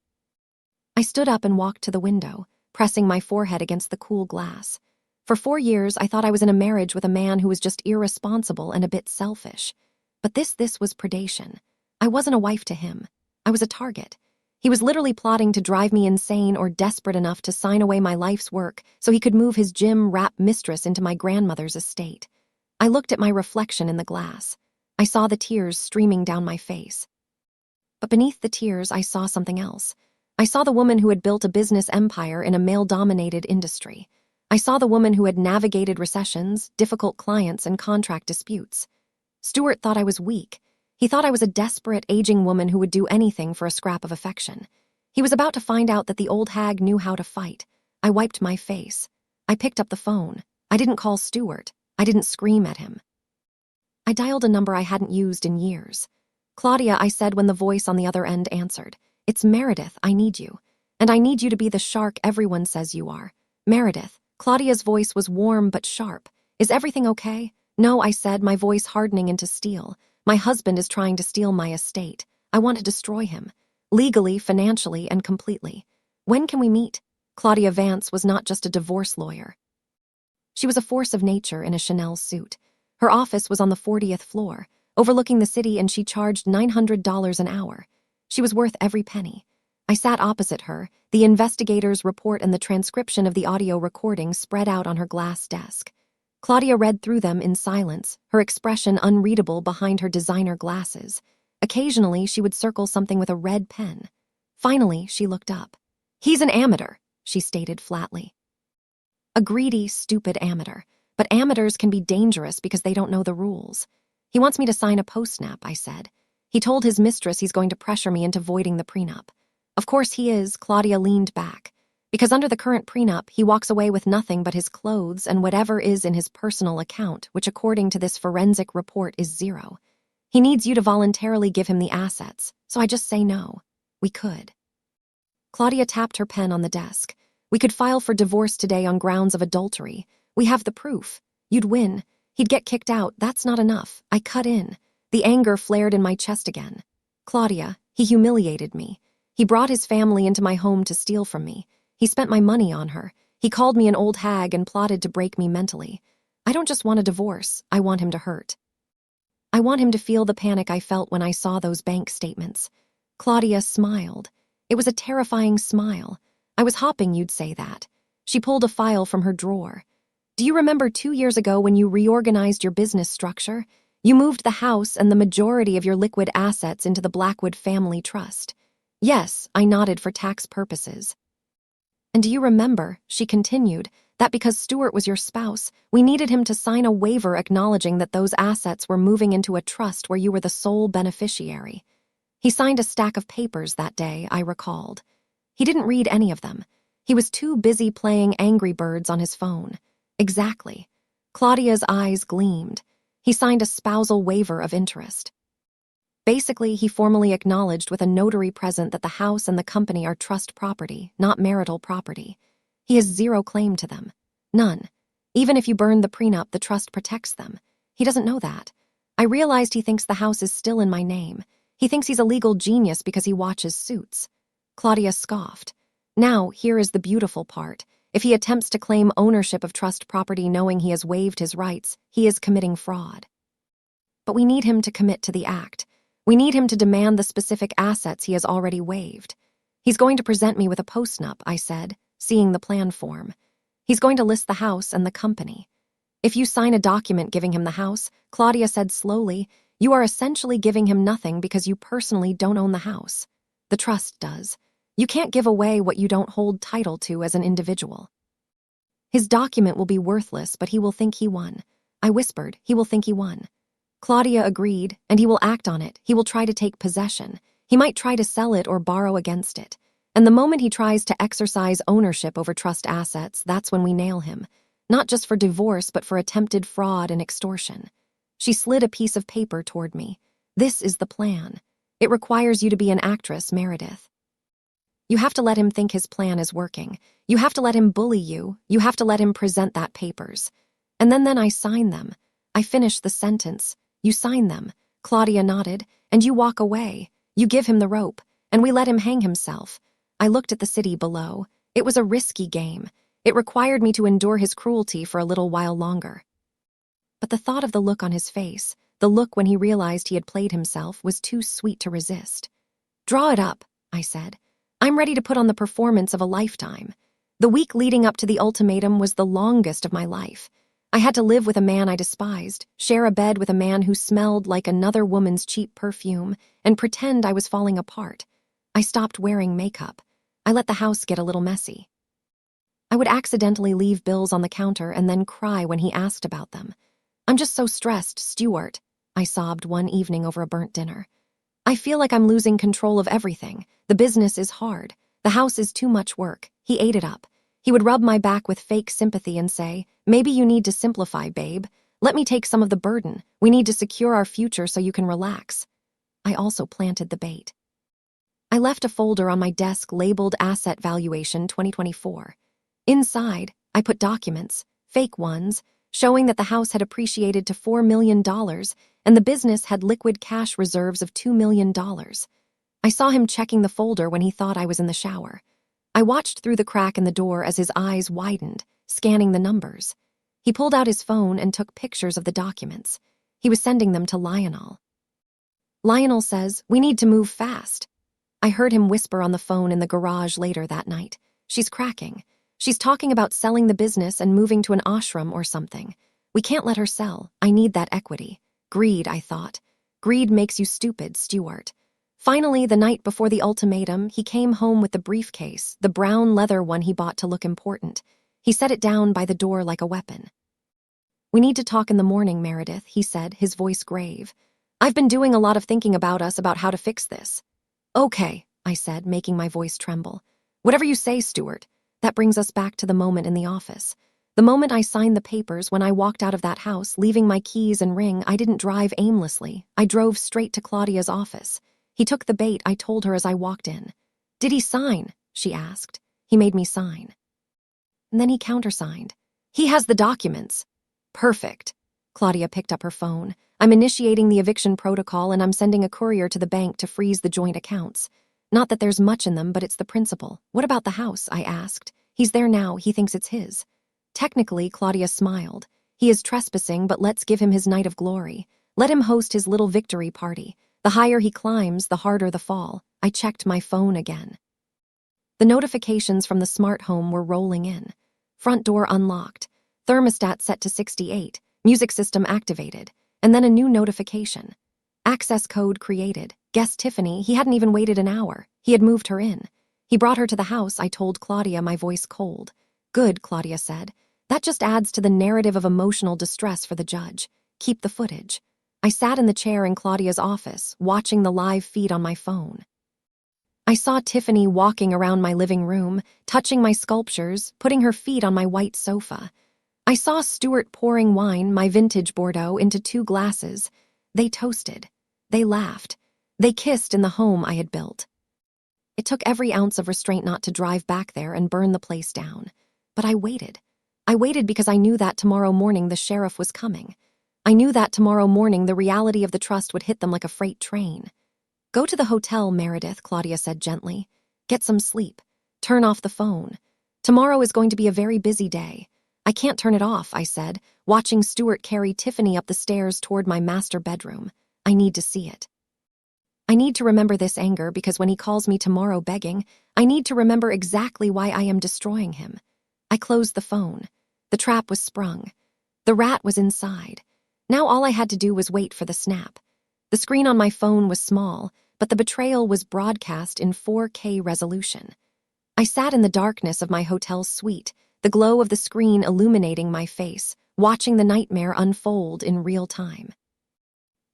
I stood up and walked to the window, pressing my forehead against the cool glass. For 4 years, I thought I was in a marriage with a man who was just irresponsible and a bit selfish. But this was predation. I wasn't a wife to him. I was a target. He was literally plotting to drive me insane or desperate enough to sign away my life's work so he could move his gym rat mistress into my grandmother's estate. I looked at my reflection in the glass. I saw the tears streaming down my face. But beneath the tears, I saw something else. I saw the woman who had built a business empire in a male-dominated industry. I saw the woman who had navigated recessions, difficult clients, and contract disputes. Stuart thought I was weak. He thought I was a desperate, aging woman who would do anything for a scrap of affection. He was about to find out that the old hag knew how to fight. I wiped my face. I picked up the phone. I didn't call Stuart. I didn't scream at him. I dialed a number I hadn't used in years. Claudia, I said when the voice on the other end answered. It's Meredith, I need you. And I need you to be the shark everyone says you are. Meredith. Claudia's voice was warm but sharp. Is everything okay? No, I said, my voice hardening into steel. My husband is trying to steal my estate. I want to destroy him. Legally, financially, and completely. When can we meet? Claudia Vance was not just a divorce lawyer. She was a force of nature in a Chanel suit. Her office was on the 40th floor, overlooking the city, and she charged $900 an hour. She was worth every penny. I sat opposite her, the investigator's report and the transcription of the audio recording spread out on her glass desk. Claudia read through them in silence, her expression unreadable behind her designer glasses. Occasionally, she would circle something with a red pen. Finally, she looked up. He's an amateur, she stated flatly. A greedy, stupid amateur. But amateurs can be dangerous because they don't know the rules. He wants me to sign a postnup, I said. He told his mistress he's going to pressure me into voiding the prenup. Of course he is, Claudia leaned back. Because under the current prenup, he walks away with nothing but his clothes and whatever is in his personal account, which according to this forensic report is 0. He needs you to voluntarily give him the assets, so I just say no. We could. Claudia tapped her pen on the desk. We could file for divorce today on grounds of adultery. We have the proof. You'd win. He'd get kicked out. That's not enough. I cut in. The anger flared in my chest again. Claudia, he humiliated me. He brought his family into my home to steal from me. He spent my money on her. He called me an old hag and plotted to break me mentally. I don't just want a divorce. I want him to hurt. I want him to feel the panic I felt when I saw those bank statements. Claudia smiled. It was a terrifying smile. I was hoping you'd say that. She pulled a file from her drawer. Do you remember 2 years ago when you reorganized your business structure? You moved the house and the majority of your liquid assets into the Blackwood Family Trust. Yes, I nodded for tax purposes. And do you remember, she continued, that because Stuart was your spouse, we needed him to sign a waiver acknowledging that those assets were moving into a trust where you were the sole beneficiary. He signed a stack of papers that day, I recalled. He didn't read any of them. He was too busy playing Angry Birds on his phone. Exactly. Claudia's eyes gleamed. He signed a spousal waiver of interest. Basically, he formally acknowledged with a notary present that the house and the company are trust property, not marital property. He has 0 claim to them. None. Even if you burn the prenup, the trust protects them. He doesn't know that. I realized he thinks the house is still in my name. He thinks he's a legal genius because he watches Suits. Claudia scoffed. Now, here is the beautiful part. If he attempts to claim ownership of trust property knowing he has waived his rights, he is committing fraud. But we need him to commit to the act. We need him to demand the specific assets he has already waived. He's going to present me with a postnup, I said, seeing the plan form. He's going to list the house and the company. If you sign a document giving him the house, Claudia said slowly, you are essentially giving him nothing because you personally don't own the house. The trust does. You can't give away what you don't hold title to as an individual. His document will be worthless, but he will think he won. I whispered, he will think he won. Claudia agreed, and he will act on it. He will try to take possession. He might try to sell it or borrow against it. And the moment he tries to exercise ownership over trust assets, that's when we nail him. Not just for divorce, but for attempted fraud and extortion. She slid a piece of paper toward me. This is the plan. It requires you to be an actress, Meredith. You have to let him think his plan is working. You have to let him bully you. You have to let him present that papers. And then I sign them. I finish the sentence. You sign them. Claudia nodded. And you walk away. You give him the rope. And we let him hang himself. I looked at the city below. It was a risky game. It required me to endure his cruelty for a little while longer. But the thought of the look on his face, the look when he realized he had played himself, was too sweet to resist. Draw it up, I said. I'm ready to put on the performance of a lifetime. The week leading up to the ultimatum was the longest of my life. I had to live with a man I despised, share a bed with a man who smelled like another woman's cheap perfume, and pretend I was falling apart. I stopped wearing makeup. I let the house get a little messy. I would accidentally leave bills on the counter and then cry when he asked about them. I'm just so stressed, Stuart, I sobbed one evening over a burnt dinner. I feel like I'm losing control of everything. The business is hard. The house is too much work. He ate it up. He would rub my back with fake sympathy and say, maybe you need to simplify, babe. Let me take some of the burden. We need to secure our future so you can relax. I also planted the bait. I left a folder on my desk labeled Asset Valuation 2024. Inside, I put documents, fake ones, showing that the house had appreciated to $4 million and the business had liquid cash reserves of $2 million. I saw him checking the folder when he thought I was in the shower. I watched through the crack in the door as his eyes widened, scanning the numbers. He pulled out his phone and took pictures of the documents. He was sending them to Lionel. Lionel says, we need to move fast. I heard him whisper on the phone in the garage later that night. She's cracking. She's talking about selling the business and moving to an ashram or something. We can't let her sell. I need that equity. Greed, I thought. Greed makes you stupid, Stuart. Finally, the night before the ultimatum, he came home with the briefcase, the brown leather one he bought to look important. He set it down by the door like a weapon. We need to talk in the morning, Meredith, he said, his voice grave. I've been doing a lot of thinking about us, about how to fix this. Okay, I said, making my voice tremble. Whatever you say, Stuart. That brings us back to the moment in the office. The moment I signed the papers, when I walked out of that house, leaving my keys and ring, I didn't drive aimlessly. I drove straight to Claudia's office. He took the bait, I told her as I walked in. Did he sign? She asked. He made me sign. And then he countersigned. He has the documents. Perfect. Claudia picked up her phone. I'm initiating the eviction protocol and I'm sending a courier to the bank to freeze the joint accounts. Not that there's much in them, but it's the principle. What about the house? I asked. He's there now. He thinks it's his. Technically, Claudia smiled. He is trespassing, but let's give him his night of glory. Let him host his little victory party. The higher he climbs, the harder the fall. I checked my phone again. The notifications from the smart home were rolling in. Front door unlocked. Thermostat set to 68. Music system activated. And then a new notification. Access code created. Guess Tiffany. He hadn't even waited an hour. He had moved her in. He brought her to the house, I told Claudia, my voice cold. Good, Claudia said. That just adds to the narrative of emotional distress for the judge. Keep the footage. I sat in the chair in Claudia's office, watching the live feed on my phone. I saw Tiffany walking around my living room, touching my sculptures, putting her feet on my white sofa. I saw Stuart pouring wine, my vintage Bordeaux, into 2 glasses. They toasted. They laughed. They kissed in the home I had built. It took every ounce of restraint not to drive back there and burn the place down. But I waited. I waited because I knew that tomorrow morning the sheriff was coming. I knew that tomorrow morning the reality of the trust would hit them like a freight train. Go to the hotel, Meredith, Claudia said gently. Get some sleep. Turn off the phone. Tomorrow is going to be a very busy day. I can't turn it off, I said, watching Stuart carry Tiffany up the stairs toward my master bedroom. I need to see it. I need to remember this anger because when he calls me tomorrow begging, I need to remember exactly why I am destroying him. I closed the phone. The trap was sprung. The rat was inside. Now all I had to do was wait for the snap. The screen on my phone was small, but the betrayal was broadcast in 4K resolution. I sat in the darkness of my hotel suite, the glow of the screen illuminating my face, watching the nightmare unfold in real time.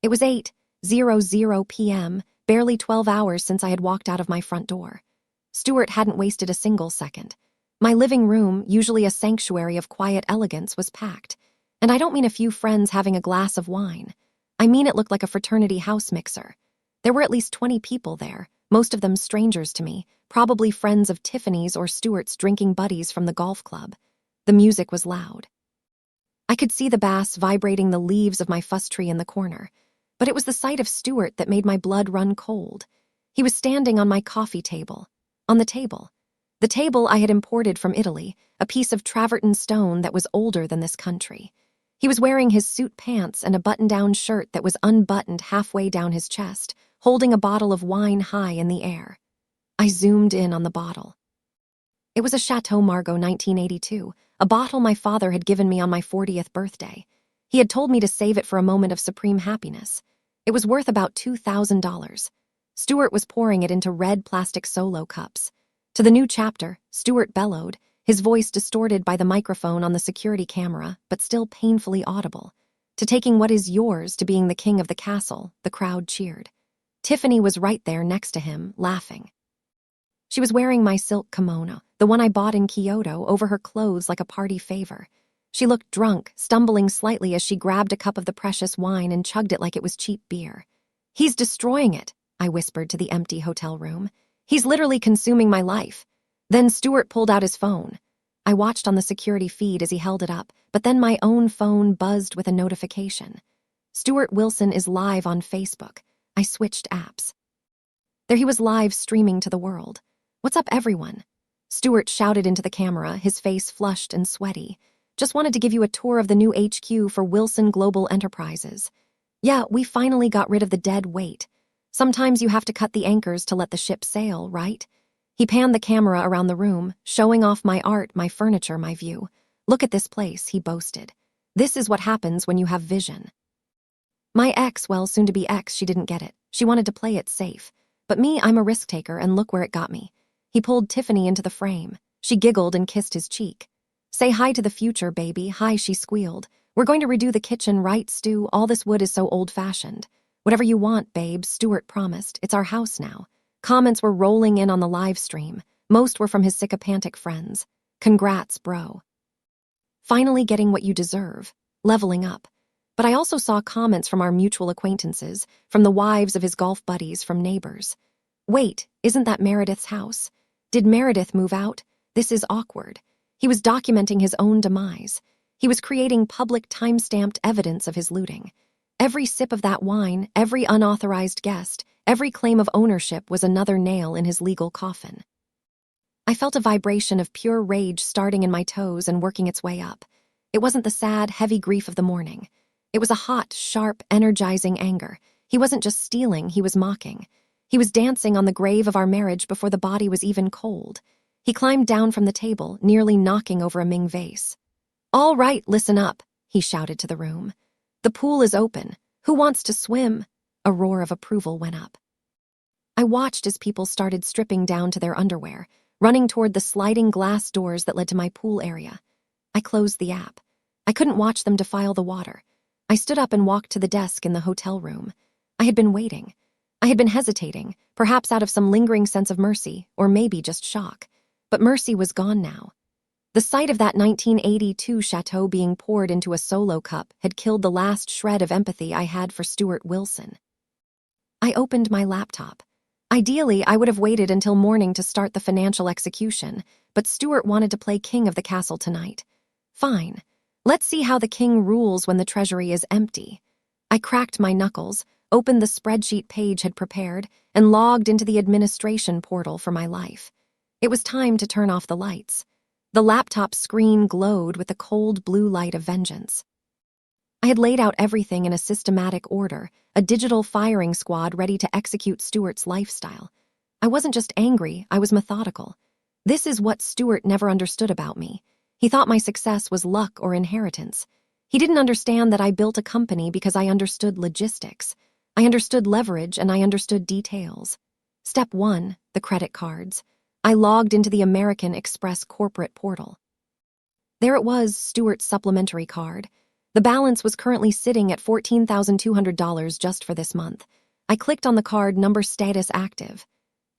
It was 8:00 p.m., barely 12 hours since I had walked out of my front door. Stuart hadn't wasted a single second. My living room, usually a sanctuary of quiet elegance, was packed. And I don't mean a few friends having a glass of wine. I mean it looked like a fraternity house mixer. There were at least 20 people there, most of them strangers to me, probably friends of Tiffany's or Stuart's drinking buddies from the golf club. The music was loud. I could see the bass vibrating the leaves of my fuss tree in the corner, but it was the sight of Stuart that made my blood run cold. He was standing on my coffee table. On the table I had imported from Italy, a piece of travertine stone that was older than this country. He was wearing his suit pants and a button-down shirt that was unbuttoned halfway down his chest, holding a bottle of wine high in the air. I zoomed in on the bottle. It was a Chateau Margaux 1982, a bottle my father had given me on my 40th birthday. He had told me to save it for a moment of supreme happiness. It was worth about $2,000. Stuart was pouring it into red plastic solo cups. To the new chapter, Stuart bellowed, his voice distorted by the microphone on the security camera, but still painfully audible. To taking what is yours to being the king of the castle, the crowd cheered. Tiffany was right there next to him, laughing. She was wearing my silk kimono, the one I bought in Kyoto, over her clothes like a party favor. She looked drunk, stumbling slightly as she grabbed a cup of the precious wine and chugged it like it was cheap beer. "He's destroying it," I whispered to the empty hotel room. "He's literally consuming my life." Then Stuart pulled out his phone. I watched on the security feed as he held it up, but then my own phone buzzed with a notification. "Stuart Wilson is live on Facebook." I switched apps. There he was, live streaming to the world. "What's up, everyone?" Stuart shouted into the camera, his face flushed and sweaty. "Just wanted to give you a tour of the new HQ for Wilson Global Enterprises. Yeah, we finally got rid of the dead weight. Sometimes you have to cut the anchors to let the ship sail, right?" He panned the camera around the room, showing off my art, my furniture, my view. "Look at this place," he boasted. "This is what happens when you have vision." My ex, well, soon-to-be ex, she didn't get it. She wanted to play it safe. But me, I'm a risk-taker, and look where it got me. He pulled Tiffany into the frame. She giggled and kissed his cheek. "Say hi to the future, baby. Hi," she squealed. "We're going to redo the kitchen, right, Stu? All this wood is so old-fashioned." "Whatever you want, babe," Stuart promised. "It's our house now." Comments were rolling in on the live stream. Most were from his sycophantic friends. "Congrats, bro. Finally getting what you deserve. Leveling up." But I also saw comments from our mutual acquaintances, from the wives of his golf buddies, from neighbors. "Wait, isn't that Meredith's house? Did Meredith move out? This is awkward." He was documenting his own demise. He was creating public time-stamped evidence of his looting. Every sip of that wine, every unauthorized guest, every claim of ownership was another nail in his legal coffin. I felt a vibration of pure rage starting in my toes and working its way up. It wasn't the sad, heavy grief of the morning. It was a hot, sharp, energizing anger. He wasn't just stealing, he was mocking. He was dancing on the grave of our marriage before the body was even cold. He climbed down from the table, nearly knocking over a Ming vase. "All right, listen up," he shouted to the room. "The pool is open. Who wants to swim?" A roar of approval went up. I watched as people started stripping down to their underwear, running toward the sliding glass doors that led to my pool area. I closed the app. I couldn't watch them defile the water. I stood up and walked to the desk in the hotel room. I had been waiting. I had been hesitating, perhaps out of some lingering sense of mercy, or maybe just shock. But mercy was gone now. The sight of that 1982 chateau being poured into a solo cup had killed the last shred of empathy I had for Stuart Wilson. I opened my laptop. Ideally, I would have waited until morning to start the financial execution, but Stuart wanted to play king of the castle tonight. Fine. Let's see how the king rules when the treasury is empty. I cracked my knuckles, opened the spreadsheet Paige had prepared, and logged into the administration portal for my life. It was time to turn off the lights. The laptop screen glowed with the cold blue light of vengeance. I had laid out everything in a systematic order, a digital firing squad ready to execute Stuart's lifestyle. I wasn't just angry, I was methodical. This is what Stuart never understood about me. He thought my success was luck or inheritance. He didn't understand that I built a company because I understood logistics. I understood leverage and I understood details. Step 1, the credit cards. I logged into the American Express corporate portal. There it was, Stuart's supplementary card. The balance was currently sitting at $14,200 just for this month. I clicked on the card number status active.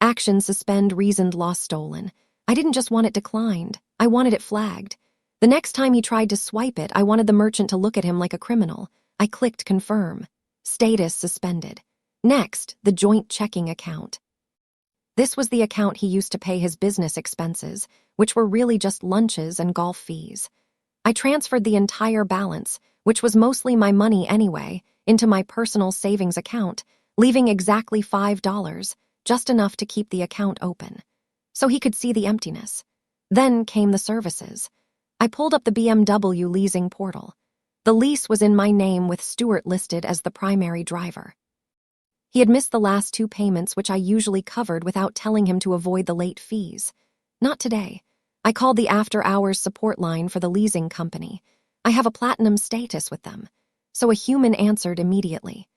Action suspend reasoned loss stolen. I didn't just want it declined, I wanted it flagged. The next time he tried to swipe it, I wanted the merchant to look at him like a criminal. I clicked confirm. Status suspended. Next, the joint checking account. This was the account he used to pay his business expenses, which were really just lunches and golf fees. I transferred the entire balance, which was mostly my money anyway, into my personal savings account, leaving exactly $5, just enough to keep the account open, so he could see the emptiness. Then came the services. I pulled up the BMW leasing portal. The lease was in my name with Stuart listed as the primary driver. He had missed the last 2 payments, which I usually covered without telling him to avoid the late fees. Not today. I called the after-hours support line for the leasing company. I have a platinum status with them. So a human answered immediately.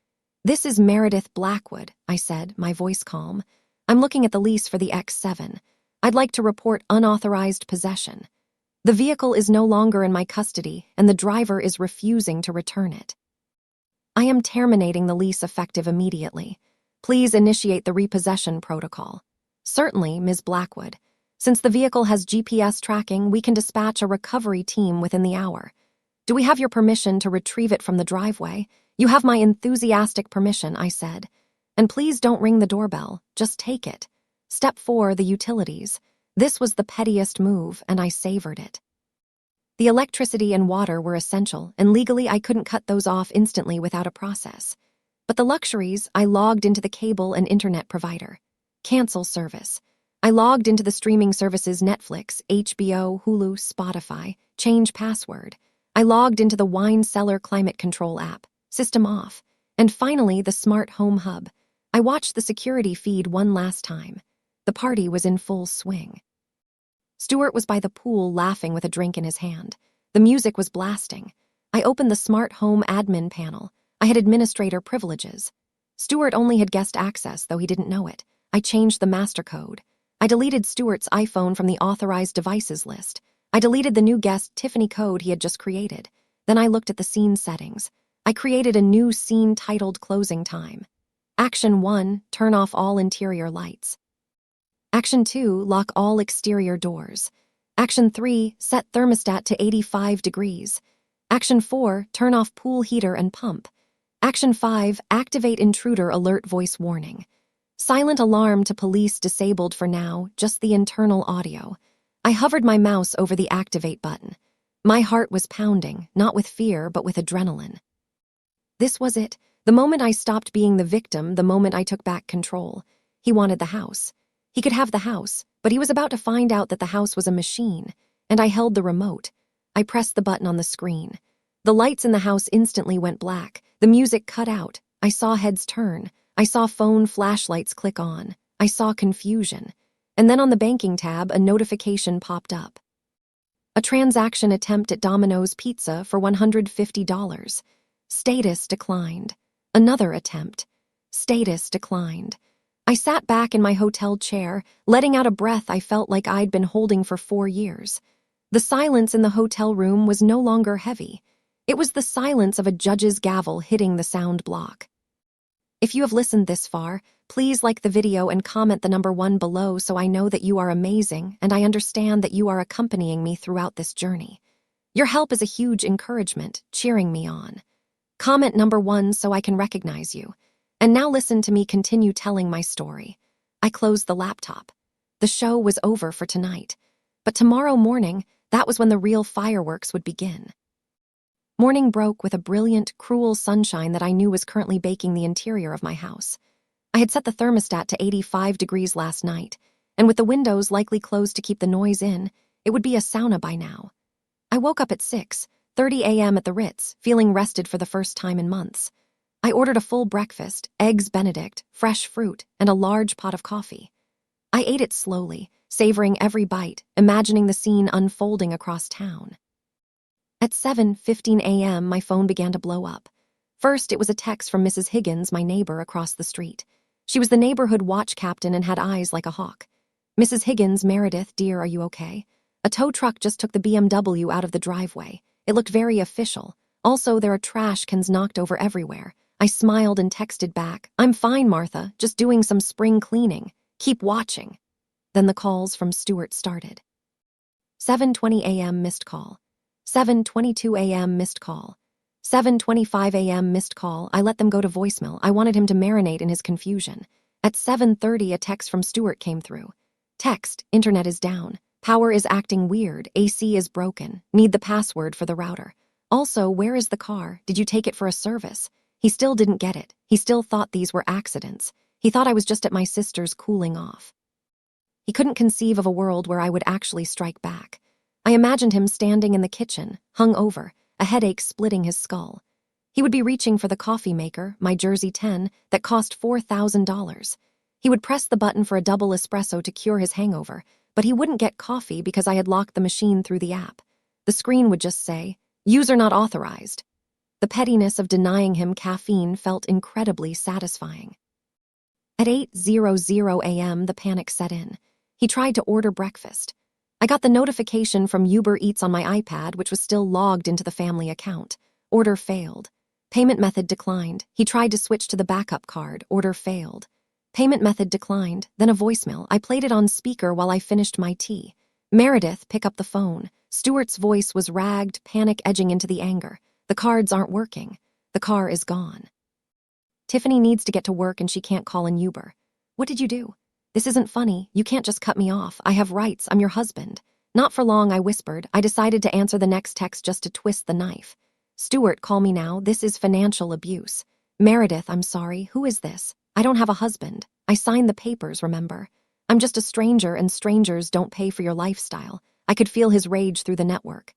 "This is Meredith Blackwood," I said, my voice calm. "I'm looking at the lease for the X7. I'd like to report unauthorized possession. The vehicle is no longer in my custody, and the driver is refusing to return it. I am terminating the lease effective immediately. Please initiate the repossession protocol." "Certainly, Ms. Blackwood. Since the vehicle has GPS tracking, we can dispatch a recovery team within the hour. Do we have your permission to retrieve it from the driveway?" "You have my enthusiastic permission," I said. "And please don't ring the doorbell, just take it." Step 4, the utilities. This was the pettiest move, and I savored it. The electricity and water were essential, and legally I couldn't cut those off instantly without a process. But the luxuries, I logged into the cable and internet provider. Cancel service. I logged into the streaming services Netflix, HBO, Hulu, Spotify. Change password. I logged into the wine cellar climate control app. System off. And finally, the smart home hub. I watched the security feed one last time. The party was in full swing. Stuart was by the pool laughing with a drink in his hand. The music was blasting. I opened the smart home admin panel. I had administrator privileges. Stuart only had guest access, though he didn't know it. I changed the master code. I deleted Stuart's iPhone from the authorized devices list. I deleted the new guest Tiffany code he had just created. Then I looked at the scene settings. I created a new scene titled Closing Time. Action 1, turn off all interior lights. Action 2, lock all exterior doors. Action 3, set thermostat to 85 degrees. Action 4, turn off pool heater and pump. Action 5, activate intruder alert voice warning. Silent alarm to police disabled for now, just the internal audio. I hovered my mouse over the activate button. My heart was pounding, not with fear, but with adrenaline. This was it, the moment I stopped being the victim, the moment I took back control. He wanted the house. He could have the house, but he was about to find out that the house was a machine, and I held the remote. I pressed the button on the screen. The lights in the house instantly went black. The music cut out. I saw heads turn. I saw phone flashlights click on. I saw confusion. And then on the banking tab, a notification popped up. A transaction attempt at Domino's Pizza for $150. Status declined. Another attempt. Status declined. I sat back in my hotel chair, letting out a breath I felt like I'd been holding for 4 years. The silence in the hotel room was no longer heavy. It was the silence of a judge's gavel hitting the sound block. If you have listened this far, please like the video and comment the number 1 below so I know that you are amazing and I understand that you are accompanying me throughout this journey. Your help is a huge encouragement, cheering me on. Comment number 1 so I can recognize you. And now listen to me continue telling my story. I closed the laptop. The show was over for tonight. But tomorrow morning, that was when the real fireworks would begin. Morning broke with a brilliant, cruel sunshine that I knew was currently baking the interior of my house. I had set the thermostat to 85 degrees last night, and with the windows likely closed to keep the noise in, it would be a sauna by now. I woke up at 6, 8:30 a.m. at the Ritz, feeling rested for the first time in months. I ordered a full breakfast, eggs Benedict, fresh fruit, and a large pot of coffee. I ate it slowly, savoring every bite, imagining the scene unfolding across town. At 7:15 a.m., my phone began to blow up. First, it was a text from Mrs. Higgins, my neighbor across the street. She was the neighborhood watch captain and had eyes like a hawk. "Mrs. Higgins, Meredith, dear, are you okay? A tow truck just took the BMW out of the driveway. It looked very official. Also, there are trash cans knocked over everywhere." I smiled and texted back, "I'm fine, Martha, just doing some spring cleaning. Keep watching." Then the calls from Stuart started. 7:20 a.m. missed call. 7:22 a.m. missed call. 7:25 a.m. missed call. I let them go to voicemail. I wanted him to marinate in his confusion. At 7:30, a text from Stuart came through. Text, "Internet is down. Power is acting weird. AC is broken. Need the password for the router. Also, where is the car? Did you take it for a service?" He still didn't get it. He still thought these were accidents. He thought I was just at my sister's cooling off. He couldn't conceive of a world where I would actually strike back. I imagined him standing in the kitchen, hung over, a headache splitting his skull. He would be reaching for the coffee maker, my Jersey 10, that cost $4,000. He would press the button for a double espresso to cure his hangover, but he wouldn't get coffee because I had locked the machine through the app. The screen would just say, "User not authorized." The pettiness of denying him caffeine felt incredibly satisfying. At 8:00 a.m., the panic set in. He tried to order breakfast. I got the notification from Uber Eats on my iPad, which was still logged into the family account. Order failed. Payment method declined. He tried to switch to the backup card. Order failed. Payment method declined. Then a voicemail. I played it on speaker while I finished my tea. "Meredith, pick up the phone." Stuart's voice was ragged, panic edging into the anger. "The cards aren't working. The car is gone. Tiffany needs to get to work and she can't call an Uber." "What did you do?" "This isn't funny. You can't just cut me off. I have rights. I'm your husband." Not for long, I whispered. I decided to answer the next text just to twist the knife. "Stuart, call me now. This is financial abuse." "Meredith, I'm sorry. Who is this? I don't have a husband. I signed the papers, remember? I'm just a stranger and strangers don't pay for your lifestyle." I could feel his rage through the network.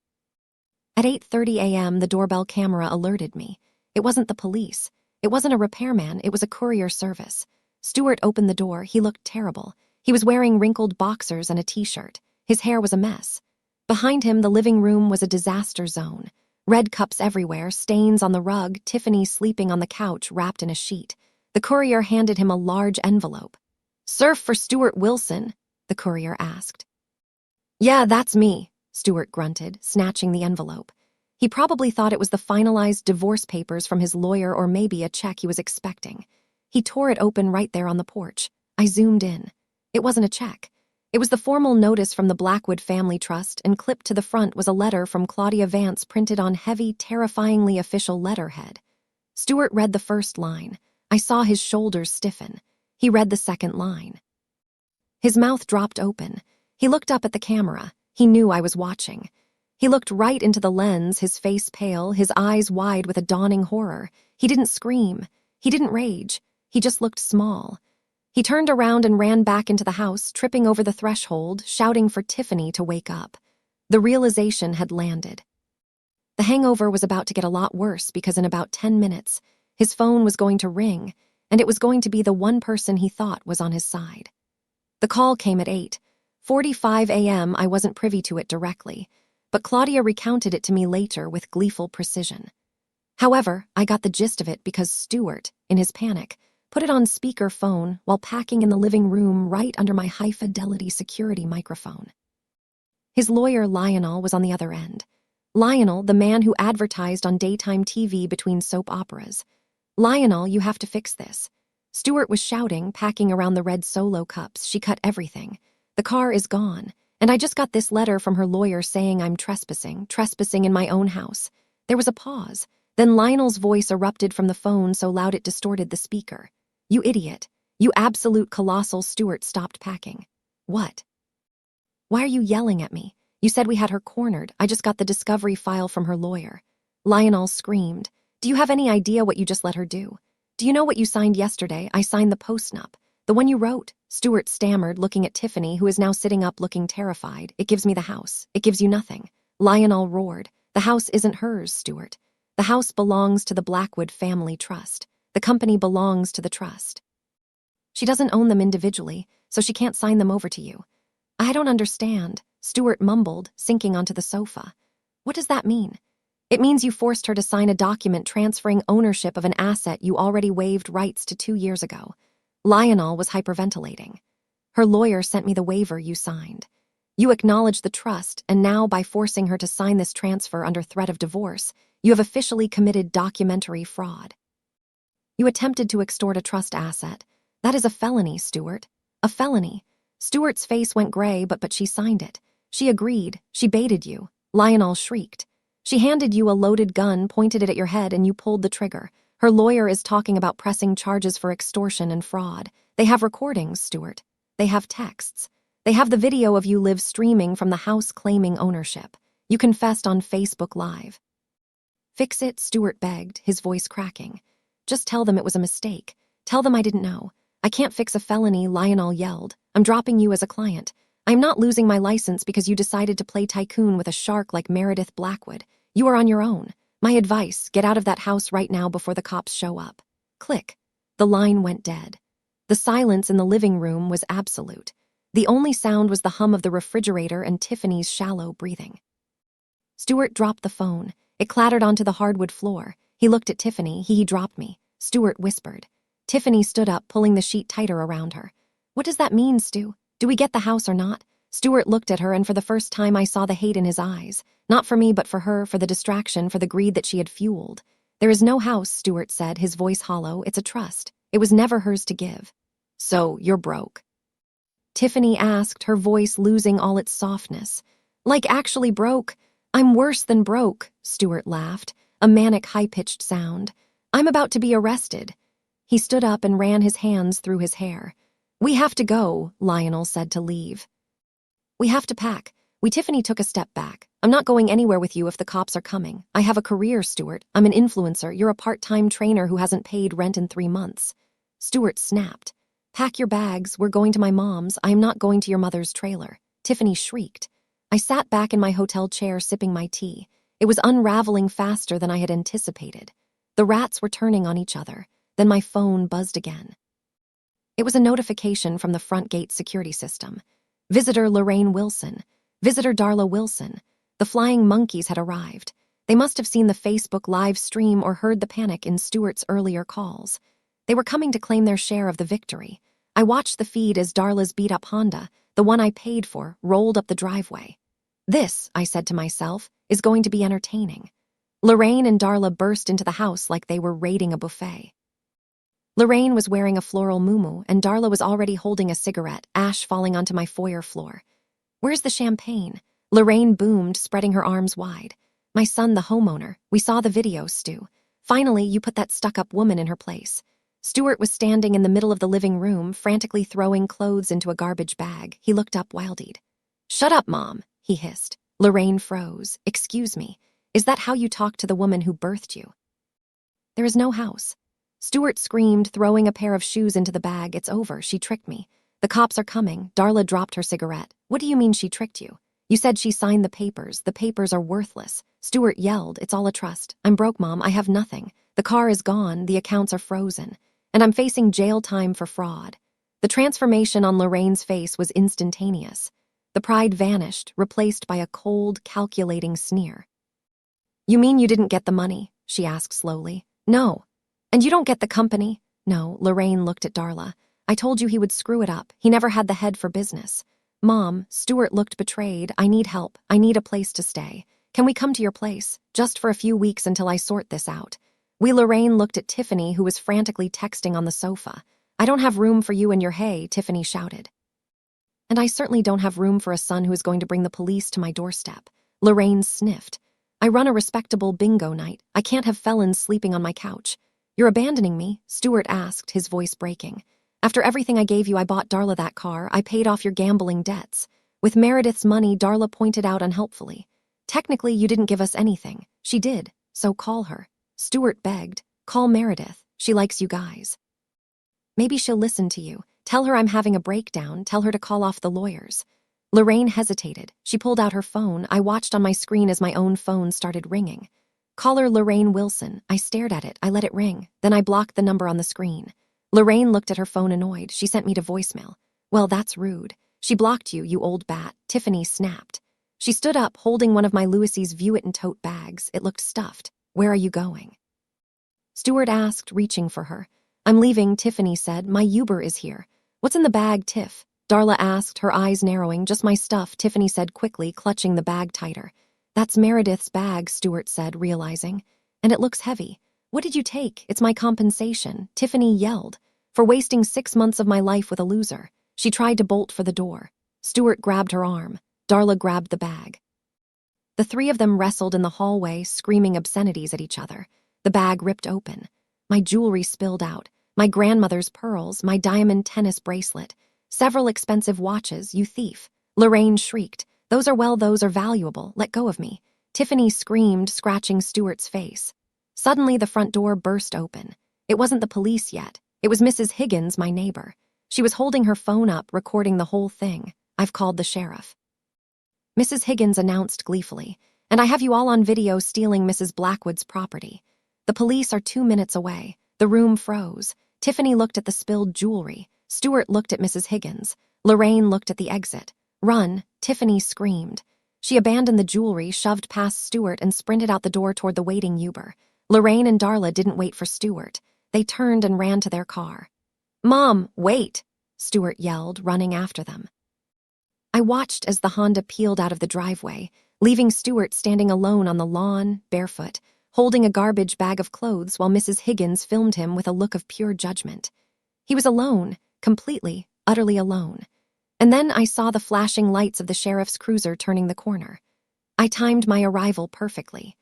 At 8:30 a.m., the doorbell camera alerted me. It wasn't the police. It wasn't a repairman. It was a courier service. Stuart opened the door. He looked terrible. He was wearing wrinkled boxers and a t-shirt. His hair was a mess. Behind him, the living room was a disaster zone. Red cups everywhere, stains on the rug, Tiffany sleeping on the couch wrapped in a sheet. The courier handed him a large envelope. "Surf for Stuart Wilson?" the courier asked. "Yeah, that's me," Stuart grunted, snatching the envelope. He probably thought it was the finalized divorce papers from his lawyer or maybe a check he was expecting. He tore it open right there on the porch. I zoomed in. It wasn't a check. It was the formal notice from the Blackwood Family Trust, and clipped to the front was a letter from Claudia Vance printed on heavy, terrifyingly official letterhead. Stuart read the first line. I saw his shoulders stiffen. He read the second line. His mouth dropped open. He looked up at the camera. He knew I was watching. He looked right into the lens, his face pale, his eyes wide with a dawning horror. He didn't scream. He didn't rage. He just looked small. He turned around and ran back into the house, tripping over the threshold, shouting for Tiffany to wake up. The realization had landed. The hangover was about to get a lot worse because in about 10 minutes, his phone was going to ring, and it was going to be the one person he thought was on his side. The call came at 8:45 a.m. I wasn't privy to it directly, but Claudia recounted it to me later with gleeful precision. However, I got the gist of it because Stuart, in his panic, put it on speaker phone while packing in the living room right under my high-fidelity security microphone. His lawyer, Lionel, was on the other end. Lionel, the man who advertised on daytime TV between soap operas. "Lionel, you have to fix this." Stuart was shouting, packing around the red Solo cups. "She cut everything. The car is gone. And I just got this letter from her lawyer saying I'm trespassing in my own house." There was a pause. Then Lionel's voice erupted from the phone so loud it distorted the speaker. "You idiot. You absolute colossal." Stuart stopped packing. "What? Why are you yelling at me? You said we had her cornered. I just got the discovery file from her lawyer." Lionel screamed. "Do you have any idea what you just let her do? Do you know what you signed yesterday? I signed the postnup. The one you wrote." Stuart stammered, looking at Tiffany, who is now sitting up looking terrified. "It gives me the house. It gives you nothing." Lionel roared. The house isn't hers, Stuart. The house belongs to the Blackwood Family Trust. The company belongs to the trust. She doesn't own them individually, so she can't sign them over to you. I don't understand, Stuart mumbled, sinking onto the sofa. What does that mean? It means you forced her to sign a document transferring ownership of an asset you already waived rights to 2 years ago. Lionel was hyperventilating. Her lawyer sent me the waiver you signed. You acknowledge the trust, and now by forcing her to sign this transfer under threat of divorce, you have officially committed documentary fraud. You attempted to extort a trust asset. That is a felony, Stuart. A felony. Stuart's face went gray, but she signed it. She agreed. She baited you. Lionel shrieked. She handed you a loaded gun, pointed it at your head, and you pulled the trigger. Her lawyer is talking about pressing charges for extortion and fraud. They have recordings, Stuart. They have texts. They have the video of you live streaming from the house claiming ownership. You confessed on Facebook Live. Fix it, Stuart begged, his voice cracking. Just tell them it was a mistake. Tell them I didn't know. I can't fix a felony, Lionel yelled. I'm dropping you as a client. I'm not losing my license because you decided to play tycoon with a shark like Meredith Blackwood. You are on your own. My advice, get out of that house right now before the cops show up. Click. The line went dead. The silence in the living room was absolute. The only sound was the hum of the refrigerator and Tiffany's shallow breathing. Stuart dropped the phone. It clattered onto the hardwood floor. He looked at Tiffany. He dropped me. Stuart whispered. Tiffany stood up, pulling the sheet tighter around her. What does that mean, Stu? Do we get the house or not? Stuart looked at her, and for the first time I saw the hate in his eyes. Not for me, but for her, for the distraction, for the greed that she had fueled. There is no house, Stuart said, his voice hollow. It's a trust. It was never hers to give. So, you're broke? Tiffany asked, her voice losing all its softness. Like actually broke? I'm worse than broke, Stuart laughed, a manic high-pitched sound. I'm about to be arrested. He stood up and ran his hands through his hair. We have to go, Lionel said to leave. We have to pack. Tiffany took a step back. I'm not going anywhere with you if the cops are coming. I have a career, Stuart. I'm an influencer. You're a part-time trainer who hasn't paid rent in 3 months. Stuart snapped. Pack your bags. We're going to my mom's. I am not going to your mother's trailer. Tiffany shrieked. I sat back in my hotel chair sipping my tea. It was unraveling faster than I had anticipated. The rats were turning on each other. Then my phone buzzed again. It was a notification from the front gate security system. Visitor Lorraine Wilson. Visitor Darla Wilson. The flying monkeys had arrived. They must have seen the Facebook live stream or heard the panic in Stuart's earlier calls. They were coming to claim their share of the victory. I watched the feed as Darla's beat-up Honda, the one I paid for, rolled up the driveway. This, I said to myself, is going to be entertaining. Lorraine and Darla burst into the house like they were raiding a buffet. Lorraine was wearing a floral muumuu, and Darla was already holding a cigarette, ash falling onto my foyer floor. Where's the champagne? Lorraine boomed, spreading her arms wide. My son, the homeowner. We saw the video, Stu. Finally, you put that stuck-up woman in her place. Stuart was standing in the middle of the living room, frantically throwing clothes into a garbage bag. He looked up wild-eyed. Shut up, Mom, he hissed. Lorraine froze. Excuse me. Is that how you talk to the woman who birthed you? There is no house. Stuart screamed, throwing a pair of shoes into the bag. It's over. She tricked me. The cops are coming. Darla dropped her cigarette. What do you mean she tricked you? You said she signed the papers. The papers are worthless. Stuart yelled. It's all a trust. I'm broke, Mom. I have nothing. The car is gone. The accounts are frozen. And I'm facing jail time for fraud. The transformation on Lorraine's face was instantaneous. The pride vanished, replaced by a cold, calculating sneer. You mean you didn't get the money? She asked slowly. No. And you don't get the company? No, Lorraine looked at Darla. I told you he would screw it up. He never had the head for business. Mom, Stuart looked betrayed. I need help. I need a place to stay. Can we come to your place? Just for a few weeks until I sort this out. Lorraine looked at Tiffany, who was frantically texting on the sofa. I don't have room for you and your hay, Tiffany shouted. And I certainly don't have room for a son who is going to bring the police to my doorstep. Lorraine sniffed. I run a respectable bingo night. I can't have felons sleeping on my couch. You're abandoning me? Stuart asked, his voice breaking. After everything I gave you, I bought Darla that car. I paid off your gambling debts. With Meredith's money, Darla pointed out unhelpfully. Technically, you didn't give us anything. She did, so call her. Stuart begged. Call Meredith. She likes you guys. Maybe she'll listen to you. Tell her I'm having a breakdown. Tell her to call off the lawyers. Lorraine hesitated. She pulled out her phone. I watched on my screen as my own phone started ringing. Caller Lorraine Wilson. I stared at it. I let it ring. Then I blocked the number on the screen. Lorraine looked at her phone annoyed. She sent me to voicemail. Well, that's rude. She blocked you, you old bat. Tiffany snapped. She stood up, holding one of my Louis's View It and tote bags. It looked stuffed. Where are you going? Stuart asked, reaching for her. I'm leaving, Tiffany said. My Uber is here. What's in the bag, Tiff? Darla asked, her eyes narrowing. Just my stuff, Tiffany said quickly, clutching the bag tighter. That's Meredith's bag, Stuart said, realizing. And it looks heavy. What did you take? It's my compensation, Tiffany yelled. For wasting 6 months of my life with a loser. She tried to bolt for the door. Stuart grabbed her arm. Darla grabbed the bag. The three of them wrestled in the hallway, screaming obscenities at each other. The bag ripped open. My jewelry spilled out. My grandmother's pearls, my diamond tennis bracelet. Several expensive watches, you thief. Lorraine shrieked. Those are valuable. Let go of me. Tiffany screamed, scratching Stuart's face. Suddenly, the front door burst open. It wasn't the police yet. It was Mrs. Higgins, my neighbor. She was holding her phone up, recording the whole thing. I've called the sheriff. Mrs. Higgins announced gleefully, and I have you all on video stealing Mrs. Blackwood's property. The police are 2 minutes away. The room froze. Tiffany looked at the spilled jewelry. Stuart looked at Mrs. Higgins. Lorraine looked at the exit. Run, Tiffany screamed. She abandoned the jewelry, shoved past Stuart, and sprinted out the door toward the waiting Uber. Lorraine and Darla didn't wait for Stuart. They turned and ran to their car. Mom, wait, Stuart yelled, running after them. I watched as the Honda peeled out of the driveway, leaving Stuart standing alone on the lawn, barefoot, holding a garbage bag of clothes while Mrs. Higgins filmed him with a look of pure judgment. He was alone, completely, utterly alone. And then I saw the flashing lights of the sheriff's cruiser turning the corner. I timed my arrival perfectly.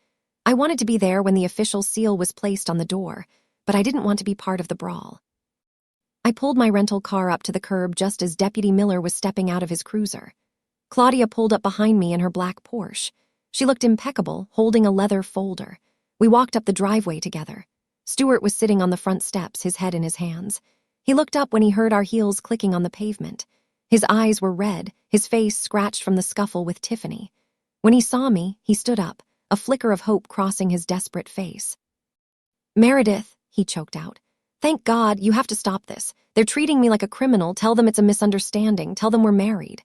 I wanted to be there when the official seal was placed on the door, but I didn't want to be part of the brawl. I pulled my rental car up to the curb just as Deputy Miller was stepping out of his cruiser. Claudia pulled up behind me in her black Porsche. She looked impeccable, holding a leather folder. We walked up the driveway together. Stuart was sitting on the front steps, his head in his hands. He looked up when he heard our heels clicking on the pavement. His eyes were red, his face scratched from the scuffle with Tiffany. When he saw me, he stood up, a flicker of hope crossing his desperate face. Meredith, he choked out. Thank God, you have to stop this. They're treating me like a criminal. Tell them it's a misunderstanding. Tell them we're married.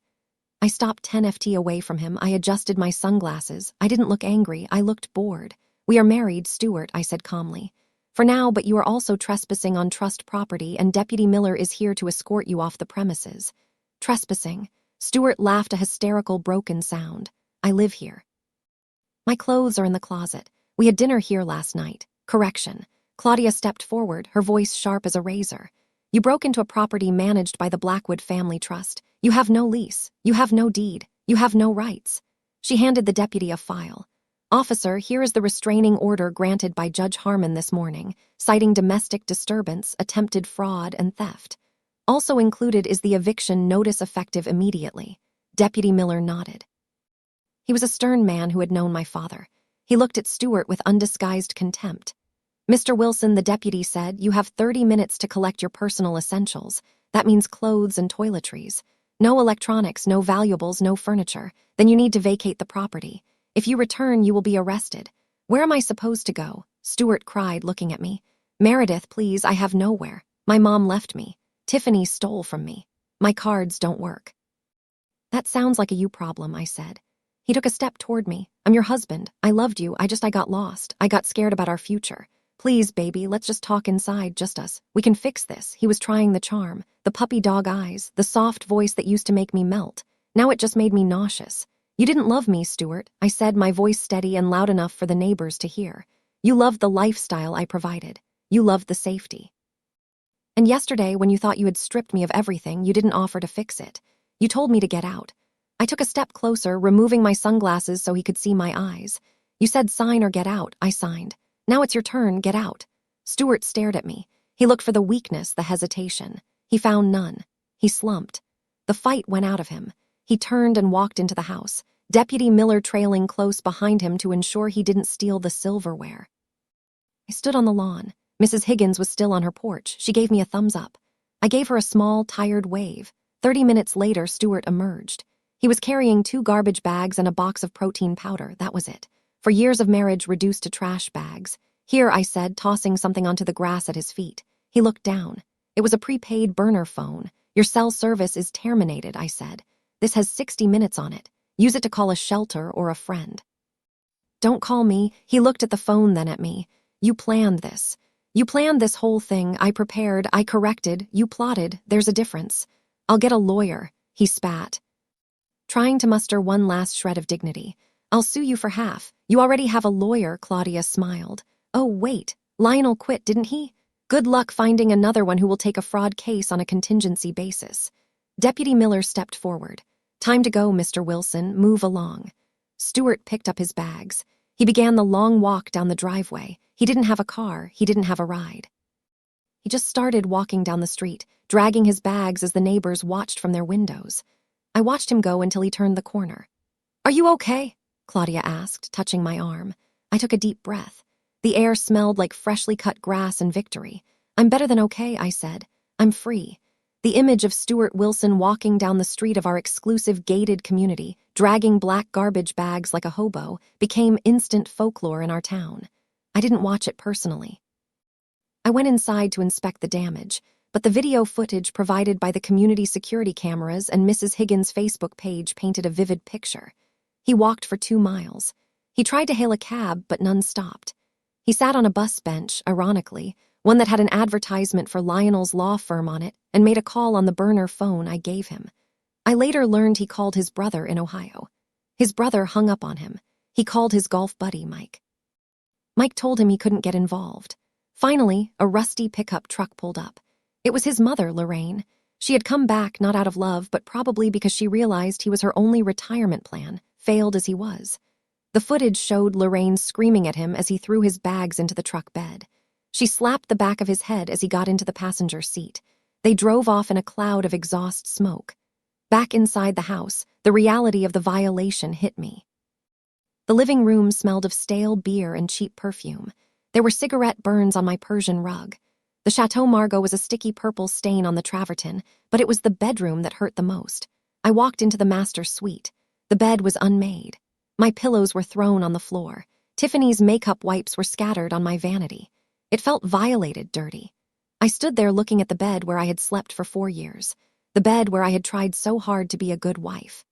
I stopped 10 feet away from him. I adjusted my sunglasses. I didn't look angry. I looked bored. We are married, Stuart, I said calmly. For now, but you are also trespassing on trust property, and Deputy Miller is here to escort you off the premises. Trespassing. Stuart laughed a hysterical, broken sound. I live here. My clothes are in the closet. We had dinner here last night. Correction. Claudia stepped forward, her voice sharp as a razor. You broke into a property managed by the Blackwood Family Trust. You have no lease. You have no deed. You have no rights. She handed the deputy a file. Officer, here is the restraining order granted by Judge Harmon this morning, citing domestic disturbance, attempted fraud, and theft. Also included is the eviction notice effective immediately. Deputy Miller nodded. He was a stern man who had known my father. He looked at Stuart with undisguised contempt. Mr. Wilson, the deputy said, you have 30 minutes to collect your personal essentials. That means clothes and toiletries. No electronics, no valuables, no furniture. Then you need to vacate the property. If you return, you will be arrested. Where am I supposed to go? Stuart cried, looking at me. Meredith, please, I have nowhere. My mom left me. Tiffany stole from me. My cards don't work. That sounds like a you problem, I said. He took a step toward me. I'm your husband. I loved you. I got lost. I got scared about our future. Please, baby, let's just talk inside, just us. We can fix this. He was trying the charm, the puppy dog eyes, the soft voice that used to make me melt. Now it just made me nauseous. You didn't love me, Stuart, I said, my voice steady and loud enough for the neighbors to hear. You loved the lifestyle I provided. You loved the safety. And yesterday, when you thought you had stripped me of everything, you didn't offer to fix it. You told me to get out. I took a step closer, removing my sunglasses so he could see my eyes. You said sign or get out. I signed. Now it's your turn, get out. Stuart stared at me. He looked for the weakness, the hesitation. He found none. He slumped. The fight went out of him. He turned and walked into the house, Deputy Miller trailing close behind him to ensure he didn't steal the silverware. I stood on the lawn. Mrs. Higgins was still on her porch. She gave me a thumbs up. I gave her a small, tired wave. 30 minutes later, Stuart emerged. He was carrying 2 garbage bags and a box of protein powder, that was it. For years of marriage reduced to trash bags. Here, I said, tossing something onto the grass at his feet. He looked down. It was a prepaid burner phone. Your cell service is terminated, I said. This has 60 minutes on it. Use it to call a shelter or a friend. Don't call me. He looked at the phone, then at me. You planned this. You planned this whole thing. I prepared, I corrected, you plotted. There's a difference. I'll get a lawyer, he spat, trying to muster one last shred of dignity. I'll sue you for half. You already have a lawyer, Claudia smiled. Oh, wait. Lionel quit, didn't he? Good luck finding another one who will take a fraud case on a contingency basis. Deputy Miller stepped forward. Time to go, Mr. Wilson. Move along. Stewart picked up his bags. He began the long walk down the driveway. He didn't have a car. He didn't have a ride. He just started walking down the street, dragging his bags as the neighbors watched from their windows. I watched him go until he turned the corner. Are you okay? Claudia asked, touching my arm. I took a deep breath. The air smelled like freshly cut grass and victory. I'm better than okay, I said. I'm free. The image of Stewart Wilson walking down the street of our exclusive gated community, dragging black garbage bags like a hobo, became instant folklore in our town. I didn't watch it personally. I went inside to inspect the damage, but the video footage provided by the community security cameras and Mrs. Higgins' Facebook page painted a vivid picture. He walked for 2 miles. He tried to hail a cab, but none stopped. He sat on a bus bench, ironically, one that had an advertisement for Lionel's law firm on it, and made a call on the burner phone I gave him. I later learned he called his brother in Ohio. His brother hung up on him. He called his golf buddy, Mike. Mike told him he couldn't get involved. Finally, a rusty pickup truck pulled up. It was his mother, Lorraine. She had come back not out of love, but probably because she realized he was her only retirement plan, failed as he was. The footage showed Lorraine screaming at him as he threw his bags into the truck bed. She slapped the back of his head as he got into the passenger seat. They drove off in a cloud of exhaust smoke. Back inside the house, the reality of the violation hit me. The living room smelled of stale beer and cheap perfume. There were cigarette burns on my Persian rug. The Chateau Margaux was a sticky purple stain on the travertin, but it was the bedroom that hurt the most. I walked into the master suite. The bed was unmade. My pillows were thrown on the floor. Tiffany's makeup wipes were scattered on my vanity. It felt violated, dirty. I stood there looking at the bed where I had slept for 4 years, the bed where I had tried so hard to be a good wife.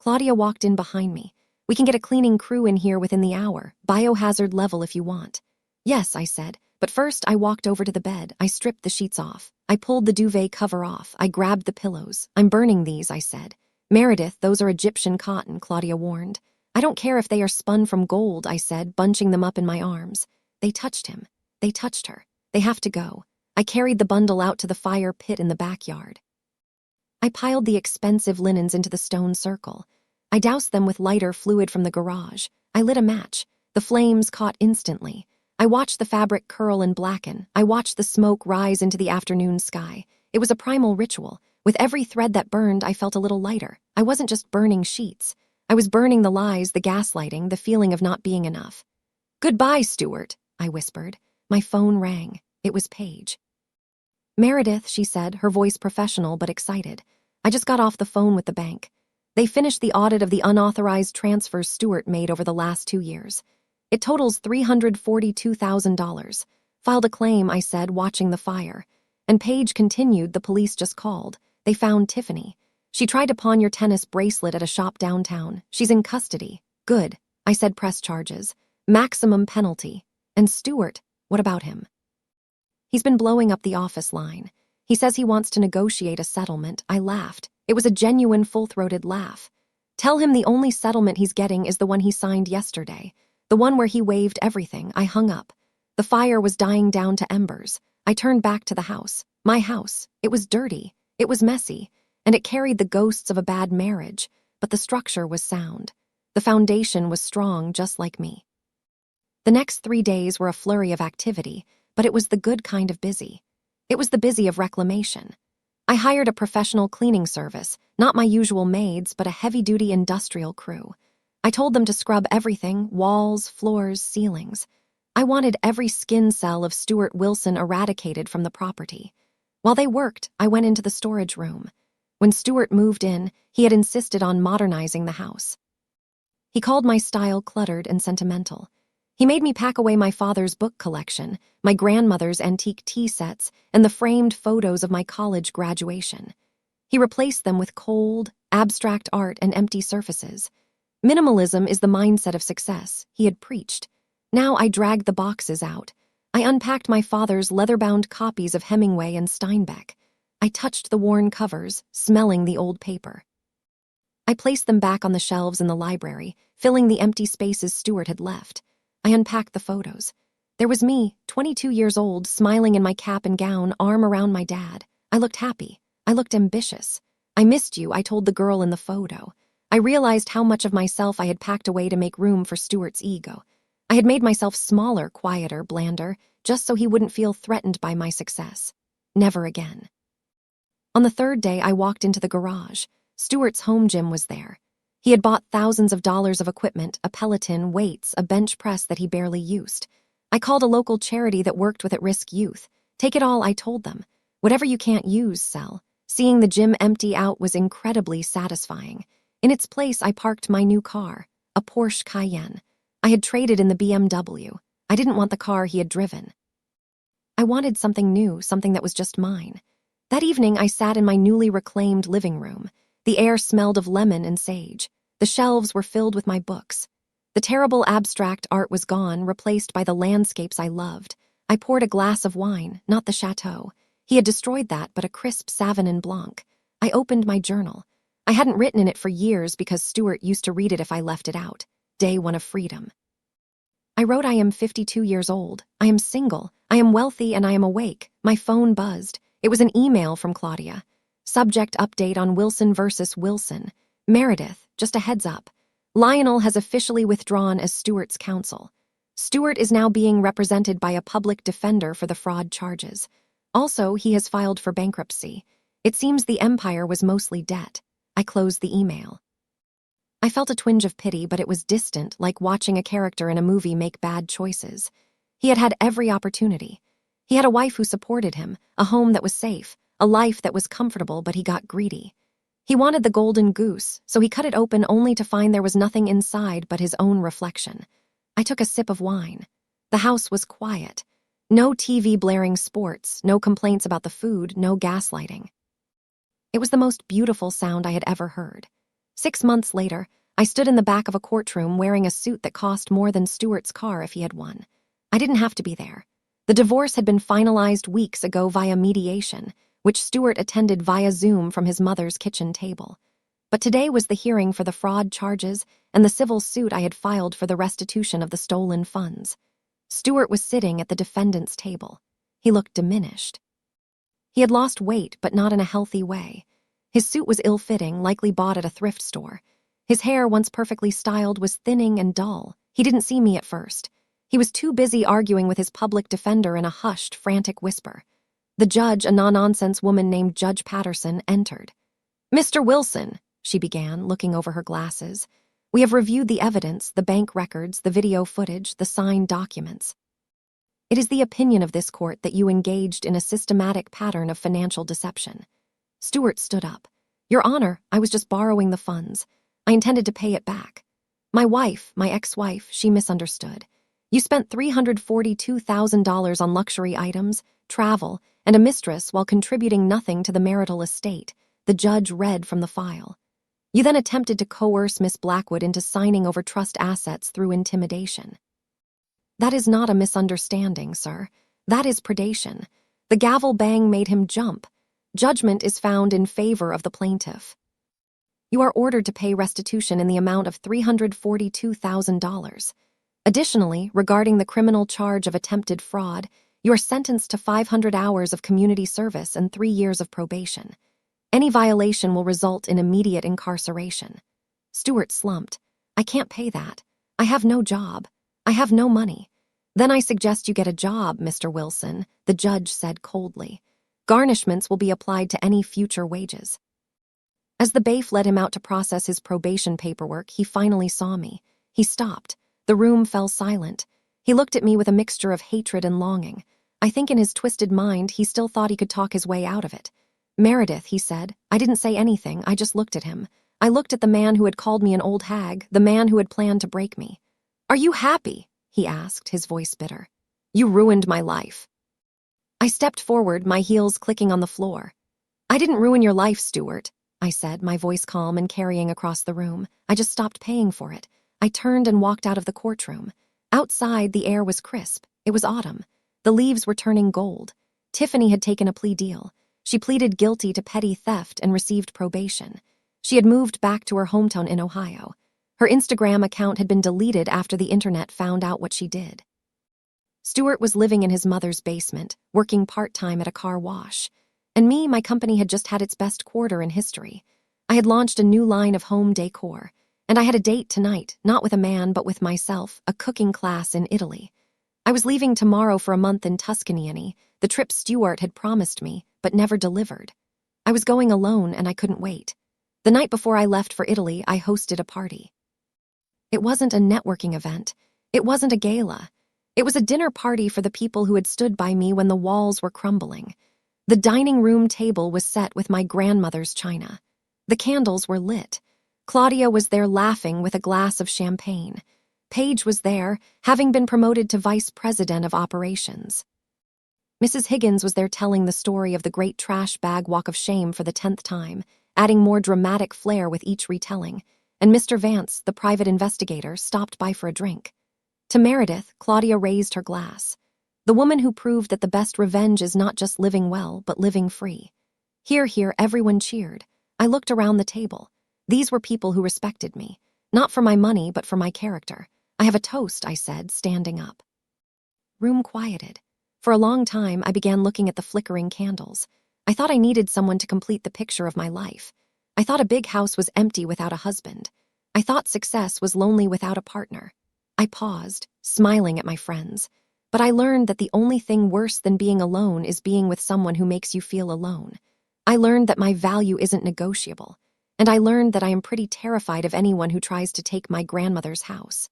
Claudia walked in behind me. We can get a cleaning crew in here within the hour, biohazard level if you want. Yes, I said, but first I walked over to the bed. I stripped the sheets off. I pulled the duvet cover off. I grabbed the pillows. I'm burning these, I said. Meredith, those are Egyptian cotton, Claudia warned. I don't care if they are spun from gold, I said, bunching them up in my arms. They touched him. They touched her. They have to go. I carried the bundle out to the fire pit in the backyard. I piled the expensive linens into the stone circle. I doused them with lighter fluid from the garage. I lit a match. The flames caught instantly. I watched the fabric curl and blacken. I watched the smoke rise into the afternoon sky. It was a primal ritual. With every thread that burned, I felt a little lighter. I wasn't just burning sheets. I was burning the lies, the gaslighting, the feeling of not being enough. Goodbye, Stewart, I whispered. My phone rang. It was Paige. Meredith, she said, her voice professional but excited. I just got off the phone with the bank. They finished the audit of the unauthorized transfers Stewart made over the last 2 years. It totals $342,000. Filed a claim, I said, watching the fire. And Paige continued, the police just called. They found Tiffany. She tried to pawn your tennis bracelet at a shop downtown. She's in custody. Good. I said, press charges. Maximum penalty. And Stewart, what about him? He's been blowing up the office line. He says he wants to negotiate a settlement. I laughed. It was a genuine full-throated laugh. Tell him the only settlement he's getting is the one he signed yesterday. The one where he waived everything. I hung up. The fire was dying down to embers. I turned back to the house. My house. It was dirty. It was messy. And it carried the ghosts of a bad marriage. But the structure was sound. The foundation was strong, just like me. The next 3 days were a flurry of activity, but it was the good kind of busy. It was the busy of reclamation. I hired a professional cleaning service, not my usual maids, but a heavy-duty industrial crew. I told them to scrub everything, walls, floors, ceilings. I wanted every skin cell of Stewart Wilson eradicated from the property. While they worked, I went into the storage room. When Stuart moved in, he had insisted on modernizing the house. He called my style cluttered and sentimental. He made me pack away my father's book collection, my grandmother's antique tea sets, and the framed photos of my college graduation. He replaced them with cold, abstract art and empty surfaces. Minimalism is the mindset of success, he had preached. Now I dragged the boxes out. I unpacked my father's leather-bound copies of Hemingway and Steinbeck. I touched the worn covers, smelling the old paper. I placed them back on the shelves in the library, filling the empty spaces Stuart had left. I unpacked the photos. There was me, 22 years old, smiling in my cap and gown, arm around my dad. I looked happy. I looked ambitious. I missed you, I told the girl in the photo. I realized how much of myself I had packed away to make room for Stuart's ego. I had made myself smaller, quieter, blander, just so he wouldn't feel threatened by my success. Never again. On the third day, I walked into the garage. Stuart's home gym was there. He had bought thousands of dollars of equipment, a Peloton, weights, a bench press that he barely used. I called a local charity that worked with at-risk youth. Take it all, I told them. Whatever you can't use, sell. Seeing the gym empty out was incredibly satisfying. In its place, I parked my new car, a Porsche Cayenne. I had traded in the BMW. I didn't want the car he had driven. I wanted something new, something that was just mine. That evening, I sat in my newly reclaimed living room. The air smelled of lemon and sage. The shelves were filled with my books. The terrible abstract art was gone, replaced by the landscapes I loved. I poured a glass of wine, not the chateau. He had destroyed that, but a crisp Sauvignon Blanc. I opened my journal. I hadn't written in it for years because Stuart used to read it if I left it out. Day 1 of freedom. I wrote, I am 52 years old. I am single. I am wealthy and I am awake. My phone buzzed. It was an email from Claudia. Subject update on Wilson versus Wilson. Meredith, just a heads up. Lionel has officially withdrawn as Stuart's counsel. Stuart is now being represented by a public defender for the fraud charges. Also, he has filed for bankruptcy. It seems the empire was mostly debt. I closed the email. I felt a twinge of pity, but it was distant, like watching a character in a movie make bad choices. He had had every opportunity. He had a wife who supported him, a home that was safe, a life that was comfortable, but he got greedy. He wanted the golden goose, so he cut it open only to find there was nothing inside but his own reflection. I took a sip of wine. The house was quiet. No TV blaring sports, no complaints about the food, no gaslighting. It was the most beautiful sound I had ever heard. 6 months later, I stood in the back of a courtroom wearing a suit that cost more than Stuart's car if he had won. I didn't have to be there. The divorce had been finalized weeks ago via mediation, which Stuart attended via Zoom from his mother's kitchen table. But today was the hearing for the fraud charges and the civil suit I had filed for the restitution of the stolen funds. Stuart was sitting at the defendant's table. He looked diminished. He had lost weight, but not in a healthy way. His suit was ill-fitting, likely bought at a thrift store. His hair, once perfectly styled, was thinning and dull. He didn't see me at first. He was too busy arguing with his public defender in a hushed, frantic whisper. The judge, a no-nonsense woman named Judge Patterson, entered. "Mr. Wilson," she began, looking over her glasses, "we have reviewed the evidence, the bank records, the video footage, the signed documents. It is the opinion of this court that you engaged in a systematic pattern of financial deception." Stuart stood up. "Your Honor, I was just borrowing the funds. I intended to pay it back. My wife, my ex-wife, she misunderstood. You spent $342,000 on luxury items, travel, and a mistress while contributing nothing to the marital estate," the judge read from the file. "You then attempted to coerce Miss Blackwood into signing over trust assets through intimidation." "That is not a misunderstanding, sir. That is predation." The gavel bang made him jump. Judgment is found in favor of the plaintiff. You are ordered to pay restitution in the amount of $342,000. Additionally, regarding the criminal charge of attempted fraud, you are sentenced to 500 hours of community service and 3 years of probation. Any violation will result in immediate incarceration. Stuart slumped. "I can't pay that. I have no job. I have no money." "Then I suggest you get a job, Mr. Wilson," the judge said coldly. "Garnishments will be applied to any future wages." As the bailiff led him out to process his probation paperwork, he finally saw me. He stopped. The room fell silent. He looked at me with a mixture of hatred and longing. I think in his twisted mind, he still thought he could talk his way out of it. "Meredith," he said. I didn't say anything, I just looked at him. I looked at the man who had called me an old hag, the man who had planned to break me. "Are you happy?" he asked, his voice bitter. "You ruined my life." I stepped forward, my heels clicking on the floor. "I didn't ruin your life, Stuart," I said, my voice calm and carrying across the room. "I just stopped paying for it." I turned and walked out of the courtroom. Outside, the air was crisp. It was autumn. The leaves were turning gold. Tiffany had taken a plea deal. She pleaded guilty to petty theft and received probation. She had moved back to her hometown in Ohio. Her Instagram account had been deleted after the internet found out what she did. Stuart was living in his mother's basement, working part-time at a car wash. And me, my company had just had its best quarter in history. I had launched a new line of home decor. And I had a date tonight, not with a man but with myself, a cooking class in Italy. I was leaving tomorrow for a month in Tuscany, the trip Stuart had promised me, but never delivered. I was going alone and I couldn't wait. The night before I left for Italy, I hosted a party. It wasn't a networking event. It wasn't a gala. It was a dinner party for the people who had stood by me when the walls were crumbling. The dining room table was set with my grandmother's china. The candles were lit. Claudia was there laughing with a glass of champagne. Paige was there, having been promoted to vice president of operations. Mrs. Higgins was there telling the story of the great trash bag walk of shame for the 10th time, adding more dramatic flair with each retelling, and Mr. Vance, the private investigator, stopped by for a drink. To Meredith, Claudia raised her glass. The woman who proved that the best revenge is not just living well, but living free. Here, everyone cheered. I looked around the table. These were people who respected me, not for my money, but for my character. "I have a toast," I said, standing up. Room quieted. For a long time, I began looking at the flickering candles. I thought I needed someone to complete the picture of my life. I thought a big house was empty without a husband. I thought success was lonely without a partner. I paused, smiling at my friends. But I learned that the only thing worse than being alone is being with someone who makes you feel alone. I learned that my value isn't negotiable. And I learned that I am pretty terrified of anyone who tries to take my grandmother's house.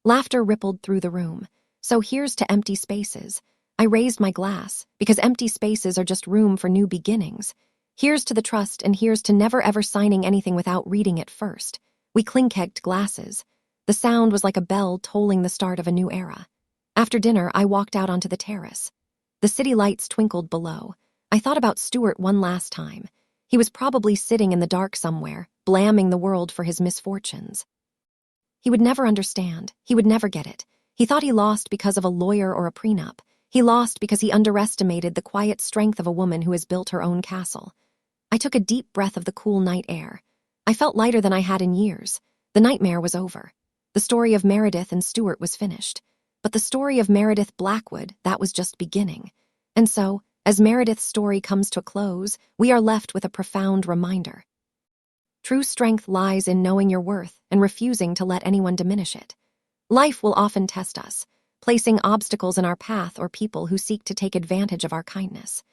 Laughter rippled through the room. So here's to empty spaces. I raised my glass, because empty spaces are just room for new beginnings. Here's to the trust, and here's to never ever signing anything without reading it first. We clink-kegged glasses. The sound was like a bell tolling the start of a new era. After dinner, I walked out onto the terrace. The city lights twinkled below. I thought about Stuart one last time. He was probably sitting in the dark somewhere, blaming the world for his misfortunes. He would never understand. He would never get it. He thought he lost because of a lawyer or a prenup. He lost because he underestimated the quiet strength of a woman who has built her own castle. I took a deep breath of the cool night air. I felt lighter than I had in years. The nightmare was over. The story of Meredith and Stuart was finished. But the story of Meredith Blackwood, that was just beginning. And so, as Meredith's story comes to a close, we are left with a profound reminder. True strength lies in knowing your worth and refusing to let anyone diminish it. Life will often test us, placing obstacles in our path or people who seek to take advantage of our kindness.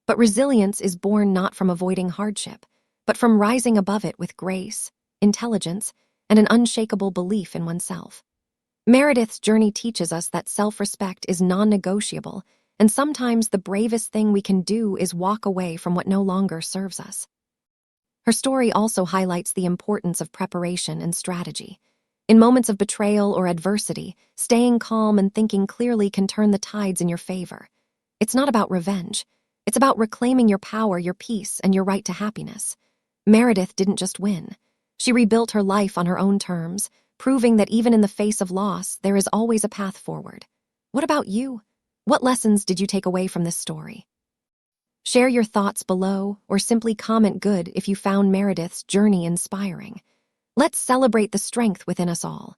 But resilience is born not from avoiding hardship, but from rising above it with grace, intelligence, and an unshakable belief in oneself. Meredith's journey teaches us that self-respect is non-negotiable, and sometimes the bravest thing we can do is walk away from what no longer serves us. Her story also highlights the importance of preparation and strategy. In moments of betrayal or adversity, staying calm and thinking clearly can turn the tides in your favor. It's not about revenge. It's about reclaiming your power, your peace, and your right to happiness. Meredith didn't just win. She rebuilt her life on her own terms, proving that even in the face of loss, there is always a path forward. What about you? What lessons did you take away from this story? Share your thoughts below, or simply comment good if you found Meredith's journey inspiring. Let's celebrate the strength within us all.